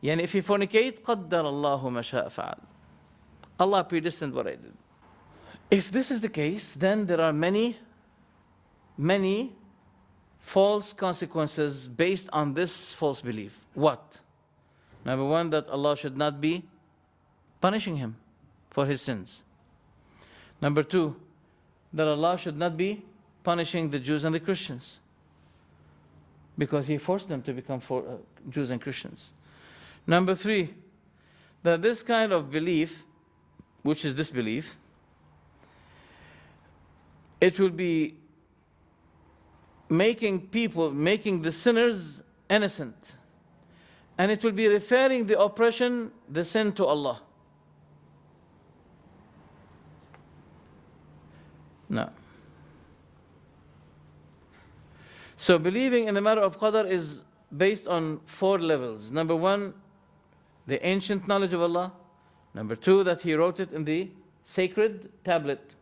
Yani if he fornicate, قَدَّرَ اللَّهُ مَا شَاءَ فَعَلَ. Allah predestined what I did. If this is the case, then there are many false consequences based on this false belief. What? Number one, that Allah should not be punishing him for his sins. Number two, that Allah should not be punishing the Jews and the Christians, because He forced them to become Jews and Christians. Number three, that this kind of belief, which is disbelief, it will be making the sinners innocent. And it will be referring the oppression, the sin, to Allah. No. So believing in the matter of Qadr is based on 4 levels. Number one, the ancient knowledge of Allah. Number two, that He wrote it in the sacred tablet.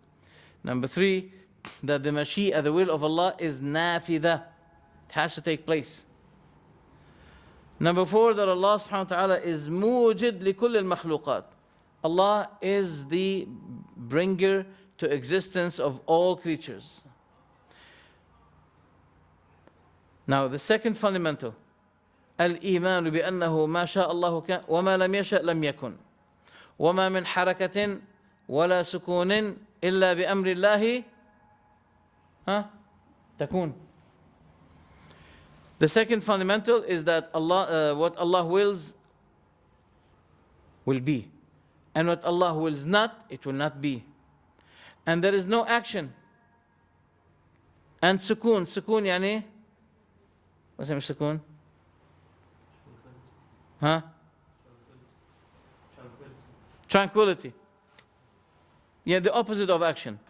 Number three, that the Mashi'a, the will of Allah, is nafida. It has to take place. Number four, that Allah subhanahu wa ta'ala is mujid li kulli al-makhluqat. Allah is the bringer to existence of all creatures. Now the second fundamental, al-iman bi-annahu ma sha Allahu kan wa ma lam yasha lam yakun. Wa ma min harakatin wa la sukunin illa bi amri Allahi takun. The second fundamental is that Allah, what Allah wills will be, and what Allah wills not, it will not be. And there is no action. And sukoon yani, what's the sukoon? Tranquility. Yeah, the opposite of action.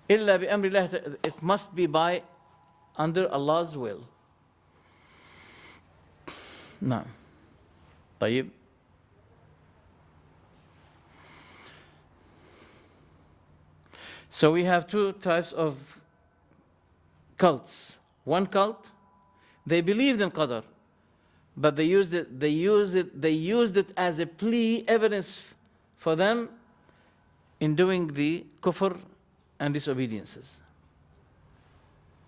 Illa bi amri Allah, it must be by under Allah's will. No. طيب. So we have 2 types of cults. One cult, they believed in Qadr, but they used it as a plea, evidence for them in doing the kufr and disobediences.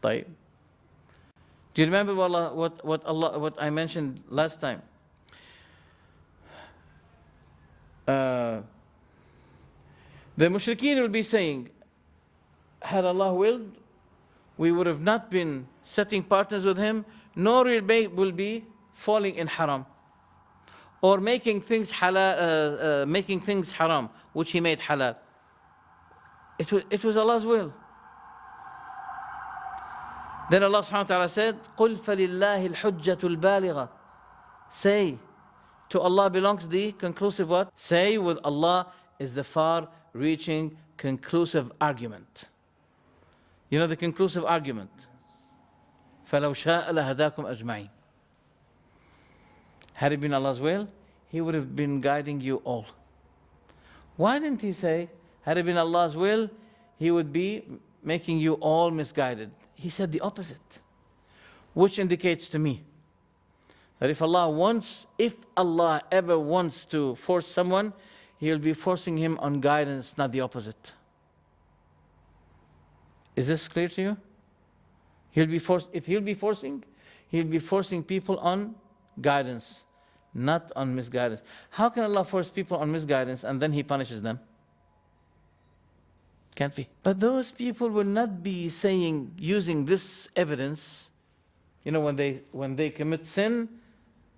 طيب. Do you remember what I mentioned last time? The mushrikeen will be saying, had Allah willed, we would have not been setting partners with Him, nor will be falling in haram, or making things halal, making things haram, which He made halal. It was Allah's will. Then Allah subhanahu wa ta'ala said, قُلْ فَلِلَّهِ الْحُجَّةُ الْبَالِغَةُ. Say, to Allah belongs the conclusive what? Say, with Allah is the far-reaching conclusive argument. You know the conclusive argument? فَلَوْ شَاءَ لَهَدَاكُمْ أَجْمَعِينَ. Had it been Allah's will, He would have been guiding you all. Why didn't He say, had it been Allah's will, He would be making you all misguided? He said the opposite, which indicates to me that if Allah ever wants to force someone, He'll be forcing him on guidance, not the opposite. Is this clear to you? If He'll be forcing, He'll be forcing people on guidance, not on misguidance. How can Allah force people on misguidance and then He punishes them? Can't be. But those people will not be saying, using this evidence, when they commit sin,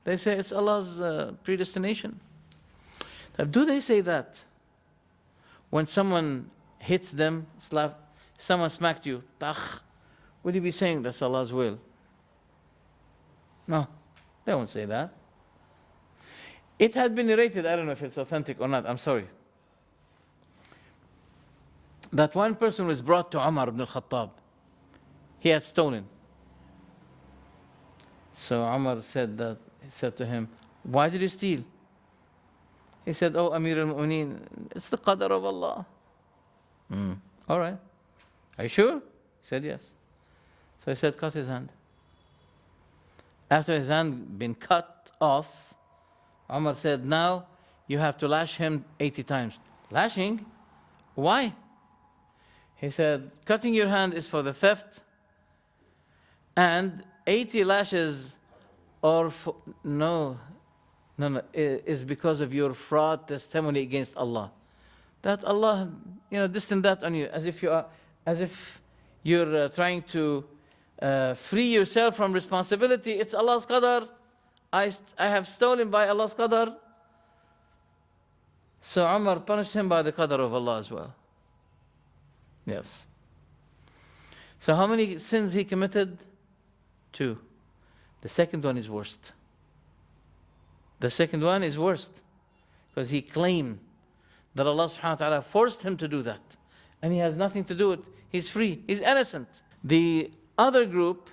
they say it's Allah's predestination. Do they say that when someone hits them, someone smacked you, takh, would you be saying that's Allah's will? No, they won't say that. It had been narrated, I don't know if it's authentic or not, I'm sorry, that one person was brought to Umar ibn al-Khattab. He had stolen. So Umar said to him, why did you steal? He said, oh, Amir al-Mu'mineen, it's the qadr of Allah. All right. Are you sure? He said, yes. So he said, cut his hand. After his hand been cut off, Umar said, now you have to lash him 80 times. Lashing? Why? He said, cutting your hand is for the theft, and 80 lashes are for, no, is because of your fraud testimony against Allah. That Allah, distant that on you, as if you're trying to free yourself from responsibility. It's Allah's qadar. I have stolen by Allah's qadar. So Umar punished him by the qadar of Allah as well. Yes. So how many sins he committed? 2. The second one is worst. The second one is worst because he claimed that Allah subhanahu wa ta'ala forced him to do that. And he has nothing to do with it. He's free. He's innocent. The other group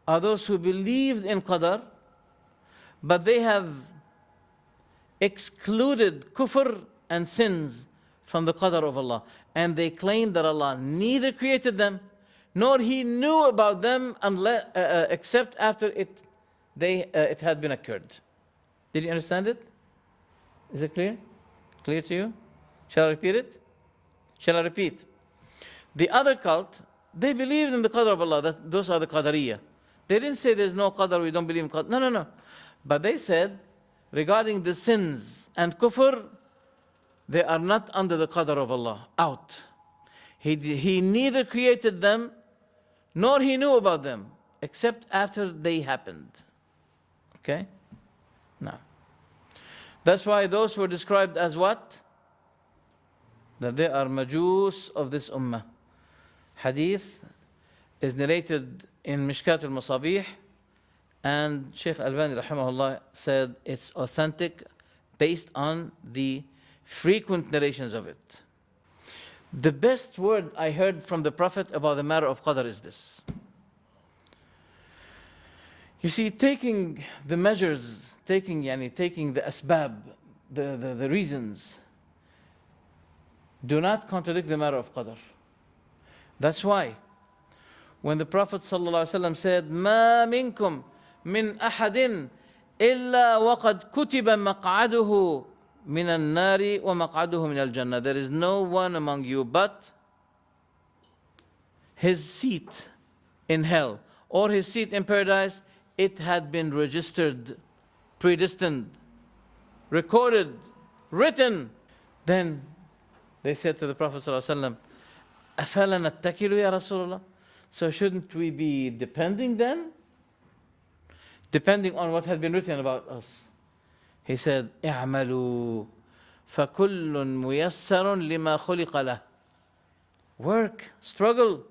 are those who believed in qadar, but they have excluded kufr and sins from the qadar of Allah. And they claim that Allah neither created them, nor He knew about them except after it had been occurred. Did you understand it? Is it clear? Clear to you? Shall I repeat it? Shall I repeat? The other cult, they believed in the qadar of Allah. Those are the qadariyah. They didn't say there's no qadar, we don't believe in qadar. No. But they said, regarding the sins and kufr, they are not under the qadar of Allah. Out. He neither created them, nor He knew about them, except after they happened. Okay? Now, that's why those were described as what? That they are majus of this ummah. Hadith is narrated in Mishkat al-Masabih, and Shaykh Albani rahimahullah said it's authentic based on the frequent narrations of it. The best word I heard from the Prophet about the matter of qadr is this. You see, taking the measures, taking the asbab, the reasons, do not contradict the matter of qadr. That's why when the Prophet ﷺ said, مَا مِنْكُمْ مِنْ أَحَدٍ إِلَّا وَقَدْ كُتِبَ مَقْعَدُهُ مِنَ النَّارِ وَمَقْعَدُهُ مِنَ الْجَنَّةِ. There is no one among you but his seat in hell or his seat in paradise, it had been registered, predestined, recorded, written. Then they said to the Prophet ﷺ, أَفَلَا نَتَّكِلُ يَا رَسُولَ اللَّهِ. So shouldn't we be depending then? Depending on what had been written about us. He said, اعملوا فكل ميسر لما خلق له. Work, struggle,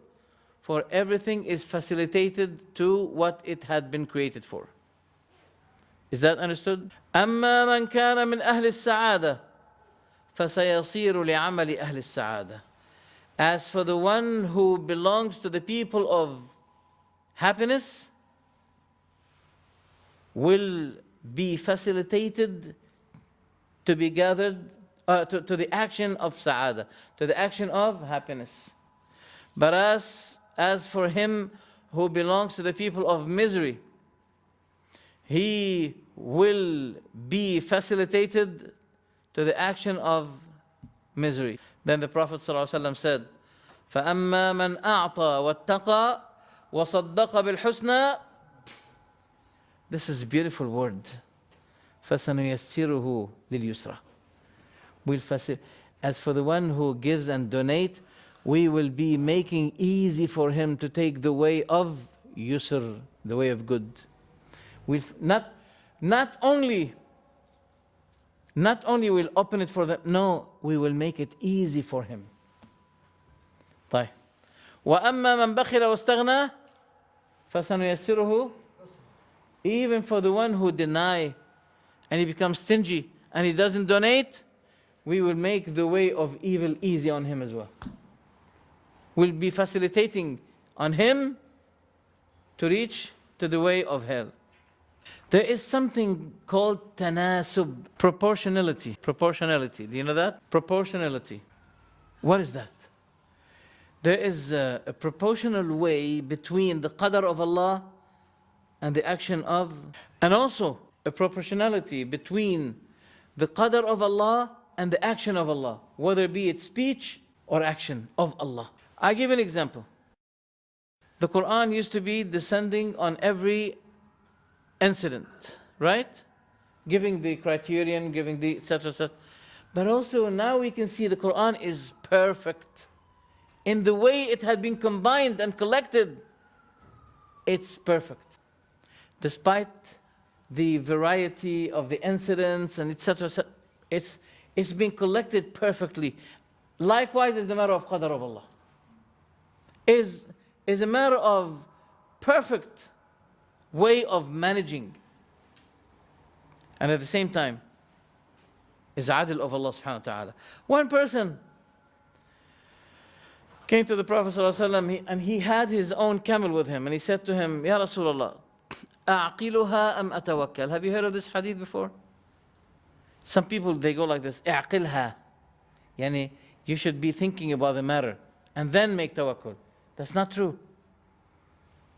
for everything is facilitated to what it had been created for. Is that understood? أما من كان من أهل السعادة فسيصير لعمل أهل السعادة. As for the one who belongs to the people of happiness, will be facilitated to be gathered to the action of sa'ada, to the action of happiness. But as for him who belongs to the people of misery, he will be facilitated to the action of misery. Then the Prophet ﷺ said, فَأَمَّا مَنْ أَعْطَى وَاتَّقَى وَصَدَّقَ بِالْحُسْنَى. This is a beautiful word. فَسَنُيَسِّرُهُ لِلْيُسْرَى. As for the one who gives and donates, we will be making easy for him to take the way of yusr, the way of good. We'll not only we'll open it for them, no, we will make it easy for him. طيب. وأما من بخل واستغنى فسنيسره. Even for the one who deny and he becomes stingy and he doesn't donate, we will make the way of evil easy on him as well. We'll be facilitating on him to reach to the way of hell. There is something called tanasub, proportionality. Proportionality, do you know that? Proportionality. What is that? There is a proportional way between the qadr of Allah and the action of, and also a proportionality between the qadr of Allah and the action of Allah, whether be it speech or action of Allah. I give an example. The Quran used to be descending on every incident, right? Giving the criterion, giving the etc. etc. But also now we can see the Quran is perfect. In the way it had been combined and collected, it's perfect. Despite the variety of the incidents and etc. It's been collected perfectly. Likewise is the matter of qadr of Allah. Is a matter of perfect way of managing. And at the same time, is adil of Allah subhanahu wa ta'ala. One person came to the Prophet ﷺ and he had his own camel with him, and he said to him, Ya Rasulullah, أعقلها أم أتوكل? Have you heard of this hadith before? Some people, they go like this, أعقلها. Yani, you should be thinking about the matter and then make tawakkul. That's not true.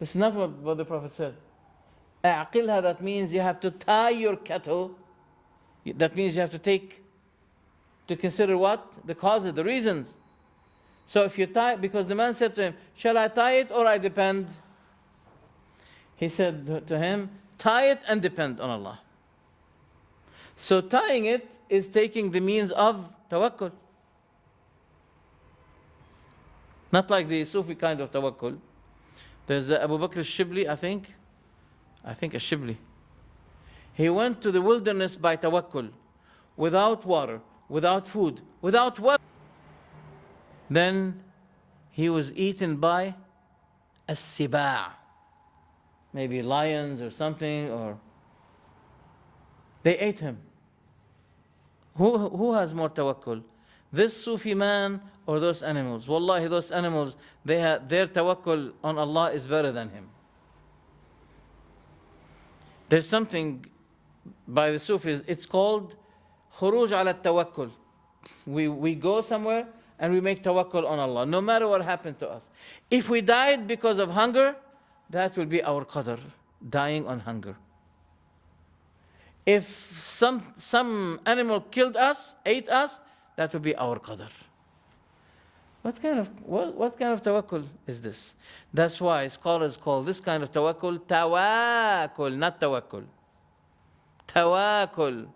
That's not what the Prophet said. أعقلها, that means you have to tie your cattle. That means you have to take to consider what? The causes, the reasons. So if you tie, because the man said to him, shall I tie it or I depend? He said to him, tie it and depend on Allah. So tying it is taking the means of tawakkul. Not like the Sufi kind of tawakkul. There's Abu Bakr al-Shibli, I think al-Shibli. He went to the wilderness by tawakkul, without water, without food, without weapons. Then he was eaten by as-siba', maybe lions or something, or they ate him. Who has more tawakkul? This Sufi man or those animals? Wallahi, those animals, their tawakkul on Allah is better than him. There's something by the Sufis, it's called khuruj ala tawakkul. We go somewhere and we make tawakkul on Allah, no matter what happens to us. If we died because of hunger, that will be our qadr, dying on hunger. If some animal killed us, ate us, that will be our qadr. What kind of tawakkul is this? That's why scholars call this kind of tawakkul tawakkul, not tawakkul. Tawakkul,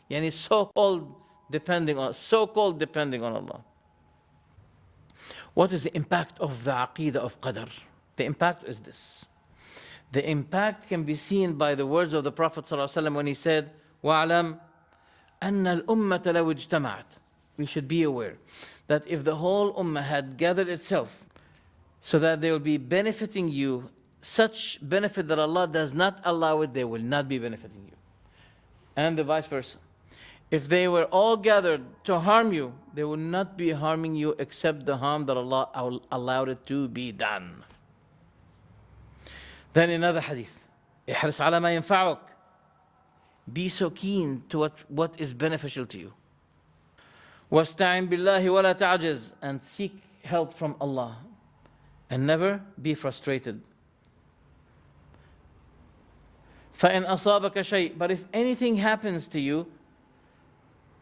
yani so-called depending on Allah. What is the impact of the aqeedah of qadr? The impact is this. The impact can be seen by the words of the Prophet ﷺ when he said, وَعْلَمْ أَنَّ الْأُمَّةَ لَوْ اجْتَمَعَتْ. We should be aware that if the whole ummah had gathered itself so that they will be benefiting you, such benefit that Allah does not allow it, they will not be benefiting you. And the vice versa. If they were all gathered to harm you, they will not be harming you except the harm that Allah allowed it to be done. Then another hadith, احرص على ما ينفعك. Be so keen to what is beneficial to you. واستعن بالله ولا تعجز, and seek help from Allah and never be frustrated. فإن أصابك شيء, but if anything happens to you,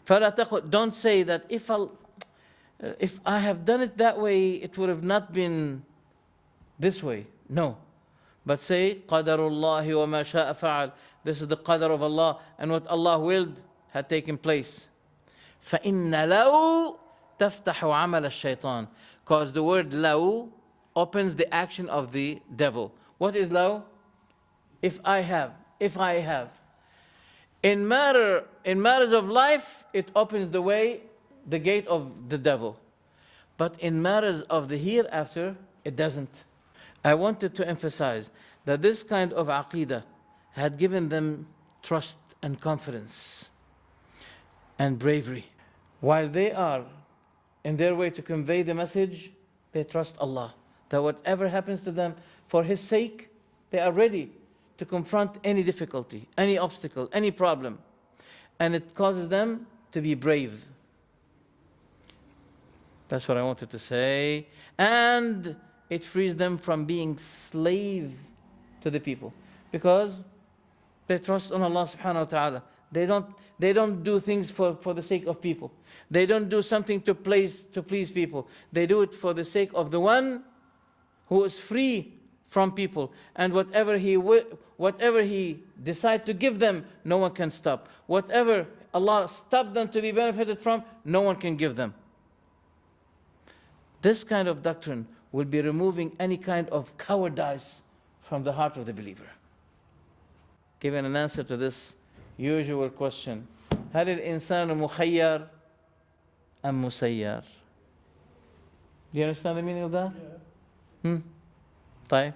فلا تقل, don't say that if I have done it that way, it would have not been this way. No. But say, قَدَرُ اللَّهِ وَمَا شَاءَ فَعَلْ. This is the qadr of Allah, and what Allah willed had taken place. فَإِنَّ لَوْ تَفْتَحُ عَمَلَ الشَّيْطَانِ. Because the word law opens the action of the devil. What is law? If I have. In matters of life, it opens the gate of the devil. But in matters of the hereafter, it doesn't. I wanted to emphasize that this kind of aqidah had given them trust and confidence and bravery. While they are in their way to convey the message, they trust Allah. That whatever happens to them, for His sake, they are ready to confront any difficulty, any obstacle, any problem. And it causes them to be brave. That's what I wanted to say. And it frees them from being slave to the people. Because they trust on Allah subhanahu wa ta'ala. They don't do things for the sake of people. They don't do something to please people. They do it for the sake of the one who is free from people. And whatever he decides to give them, no one can stop. Whatever Allah stopped them to be benefited from, no one can give them. This kind of doctrine will be removing any kind of cowardice from the heart of the believer. Giving an answer to this usual question, هل الإنسان مخير أم مسير? Do you understand the meaning of that? Yeah. طيب.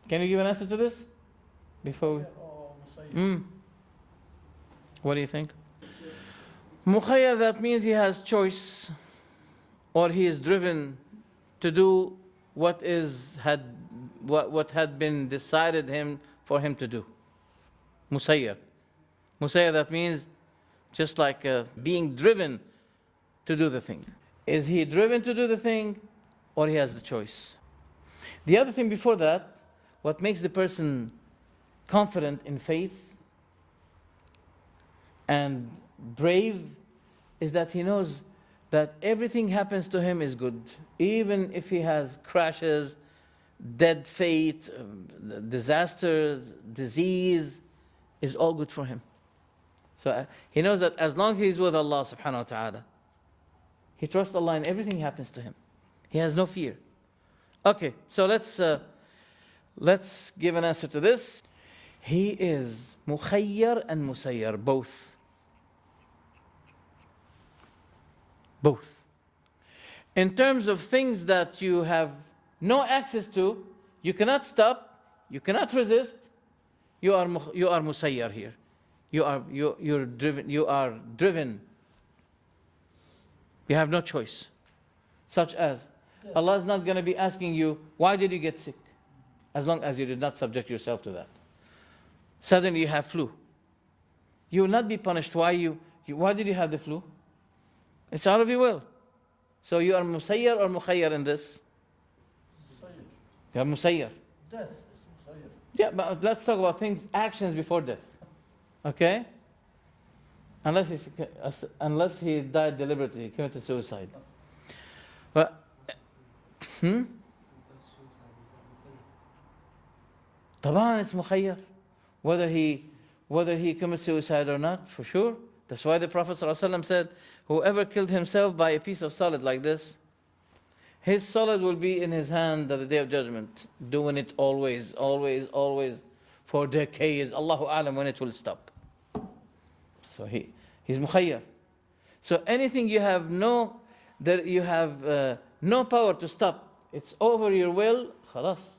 Can you give an answer to this? Before we... What do you think? Mukhayyar, that means he has choice, or he is driven to do what had been decided for him to do. Musayyar. Musayyar, that means just like being driven to do the thing. Is he driven to do the thing, or he has the choice? The other thing before that, what makes the person confident in faith and brave, is that he knows that everything happens to him is good. Even if he has crashes, dead fate, disasters, disease, is all good for him. So he knows that as long as he's with Allah subhanahu wa ta'ala, he trusts Allah and everything happens to him. He has no fear. Okay, so let's give an answer to this. He is mukhayyar and musayyar, both. Both. In terms of things that you have no access to, you cannot stop, you cannot resist, you are musayyar here. You're driven. You have no choice. Such as, Allah is not going to be asking you, why did you get sick? As long as you did not subject yourself to that. Suddenly you have flu. You will not be punished. Why did you have the flu? It's out of your will. So you are musayyar or mukhayyar in this? Musayyar. You are musayyar. Death is musayyar. Yeah, but let's talk about actions before death. Okay? Unless he died deliberately, he committed suicide. But, طبعا it's mukhayyar. Whether he commits suicide or not, for sure. That's why the Prophet ﷺ said, whoever killed himself by a piece of solid like this, his solid will be in his hand at the Day of Judgment, doing it always, for decades. Allahu A'lam when it will stop. So he's mukhayyar. So anything you have no power to stop, it's over your will, khalas,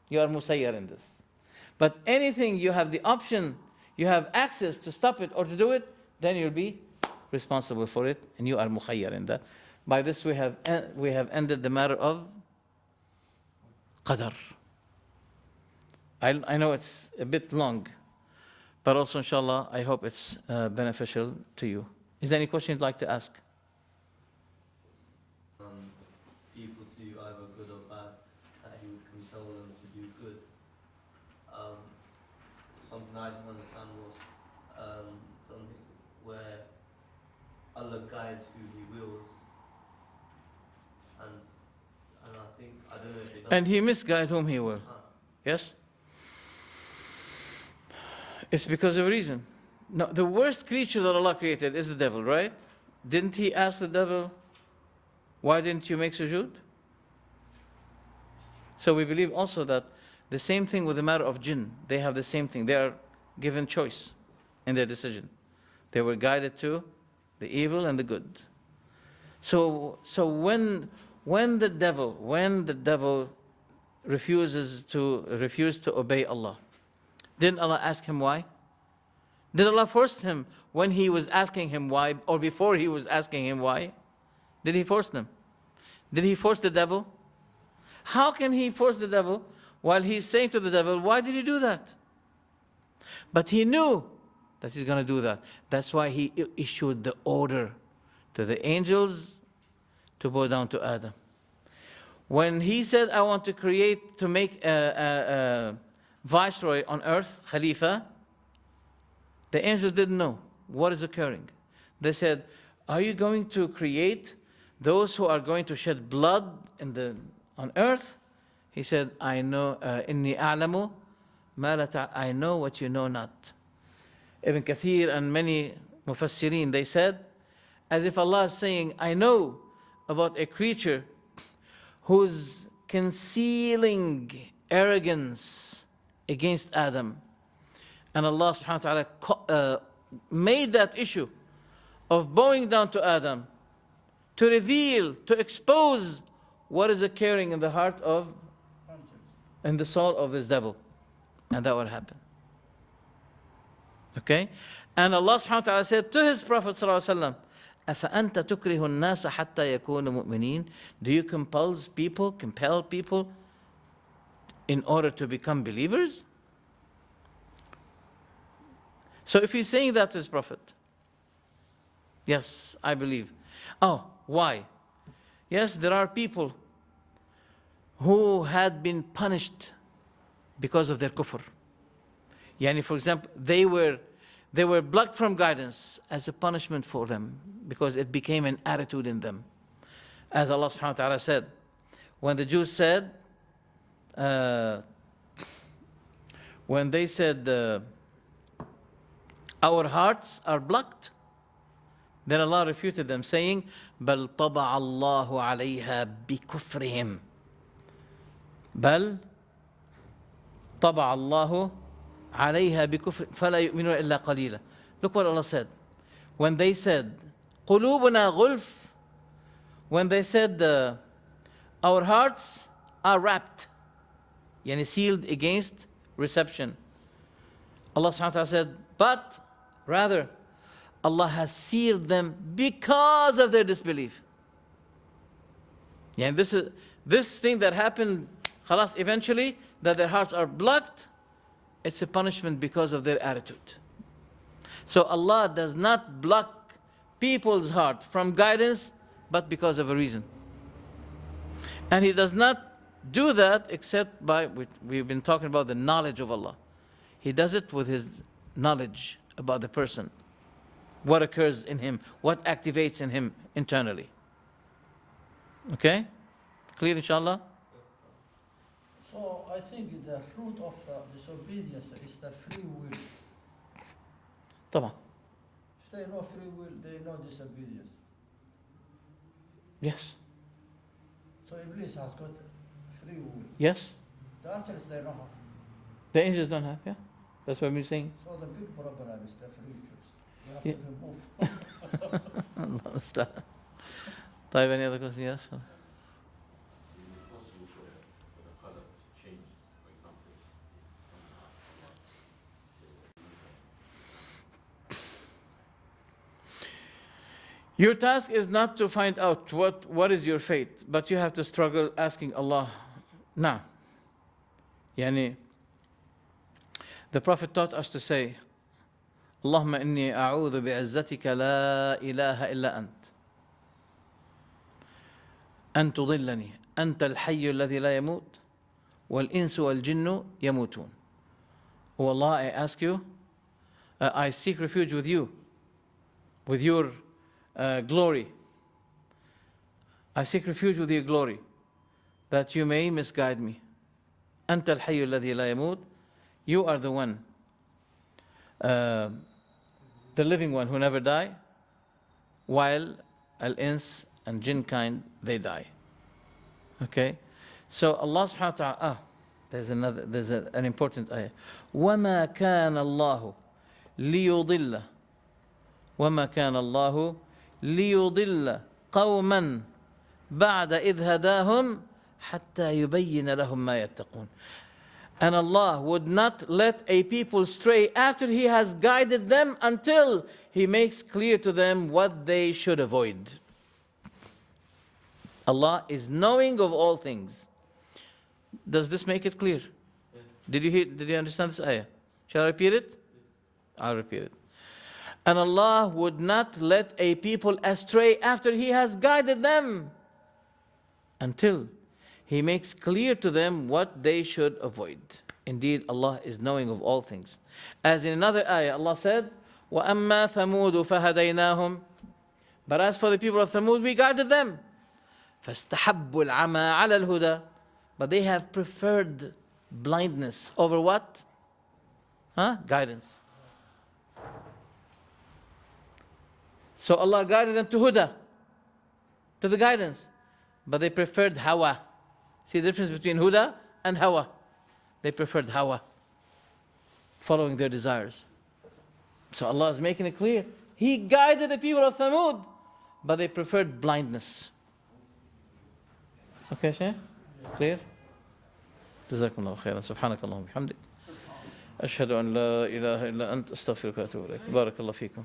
you are musayyar in this. But anything you have the option, you have access to stop it or to do it, then you'll be responsible for it, and you are mukhayyar in that. By this we have ended the matter of qadar. I know it's a bit long, but also inshallah I hope it's beneficial to you. Is there any question you'd like to ask? People to do either good or bad, that he would compel them to do good. Something I didn't understand was something where Allah guides who He wills, and I don't know if it does. And He misguide whom He will. Yes? It's because of a reason. No, the worst creature that Allah created is the devil, right? Didn't He ask the devil, Why didn't you make sujood? So we believe also that the same thing with the matter of jinn. They have the same thing. They are given choice in their decision. They were guided to the evil and the good. So when the devil refused to obey Allah, didn't Allah ask him why? Did Allah force him when he was asking him why, or before he was asking him why? Did he force them? Did he force the devil? How can he force the devil while he's saying to the devil, why did he do that? But he knew that he's going to do that. That's why he issued the order to the angels to bow down to Adam. When he said, I want to make a viceroy on earth, Khalifa, the angels didn't know what is occurring. They said, are you going to create those who are going to shed blood on earth? He said, I know, inni a'lamu ma la I know what you know not. Ibn Kathir and many mufassirin, they said, as if Allah is saying, I know about a creature who's concealing arrogance against Adam. And Allah subhanahu wa ta'ala made that issue of bowing down to Adam to reveal, to expose what is occurring in the heart of, in the soul of this devil. And that would happen. Okay? And Allah subhanahu wa ta'ala said to his Prophet sallallahu alaihi wasallam, أَفَأَنْتَ تُكْرِهُ النَّاسَ حَتَّى يَكُونُوا مُؤْمِنِينَ? Do you compel people in order to become believers? So if he's saying that to his Prophet, yes, I believe. Oh, why? Yes, there are people who had been punished because of their kufr. Yani, for example, they were blocked from guidance as a punishment for them because it became an attitude in them. As Allah subhanahu wa ta'ala said, when the Jews said, when they said, our hearts are blocked, then Allah refuted them saying, بَلْ طَبَعَ اللَّهُ عَلَيْهَا بِكُفْرِهِمْ. بَلْ طَبَعَ اللَّهُ عَلَيْهَا بِكُفْرِ فَلَا يُؤْمِنُونَ إِلَّا قَلِيلًا. Look what Allah said. When they said, قُلُوبُنَا غُلْفٌ, when they said, our hearts are wrapped, yani sealed against reception. Allah subhanahu wa ta'ala said, but rather, Allah has sealed them because of their disbelief. Yeah, this thing that happened, khalas, eventually, that their hearts are blocked, it's a punishment because of their attitude. So Allah does not block people's heart from guidance, but because of a reason. And He does not do that except by, we've been talking about the knowledge of Allah. He does it with His knowledge about the person. What occurs in him, what activates in him internally. Okay? Clear, inshallah? So I think the root of disobedience is the free will. طبعا. If they know free will, they know disobedience. Yes. So Iblis has got free will. Yes. The angels, they know how. The angels don't have, yeah? That's what we're saying. So the big problem is the free choice. You have Yeah. to remove. Allah Ustaz. طيب, any other question? Yes? Is it possible for the color to change, for example? Your task is not to find out what is your fate, but you have to struggle asking Allah. Now, yani, the Prophet taught us to say, اللهم إني أعوذ بعزتك لا إله إلا أنت أن تضلني أنت الحي الذي لا يموت والإنس والجن يموتون. O Allah, I ask you, I seek refuge with you, with your glory. I seek refuge with your glory, that you may misguide me. أنت الحي الذي لا يموت. You are the one, the living one who never die, while al-ins and jinn kind, they die. Okay? So Allah subhanahu wa ta'ala, there's an important ayah. وَمَا كَانَ اللَّهُ لِيُضِلَّ وَمَا كَانَ اللَّهُ لِيُضِلَّ قَوْمًا بَعْدَ إِذْ هَدَاهُمْ حَتَّى يُبَيِّنَ لَهُمْ مَا يَتَّقُونَ. And Allah would not let a people stray after He has guided them until He makes clear to them what they should avoid. Allah is knowing of all things. Does this make it clear? Did you understand this ayah? Shall I repeat it? I'll repeat it. And Allah would not let a people astray after He has guided them until He makes clear to them what they should avoid. Indeed, Allah is knowing of all things. As in another ayah, Allah said, وَأَمَّا ثَمُودُ فَهَدَيْنَاهُمْ. But as for the people of Thamud, we guided them. فَاسْتَحَبُّوا الْعَمَى عَلَى الْهُدَى. But they have preferred blindness over what? Guidance. So Allah guided them to huda, to the guidance. But they preferred hawa. See the difference between huda and hawa? They preferred hawa, following their desires. So Allah is making it clear. He guided the people of Thamud, but they preferred blindness. Okay, Shaykh? Clear? جزاكم الله خيرا سبحانك اللهم وبحمدك أشهد أن لا إله إلا أنت أستغفرك وأتوب إليك بارك الله فيكم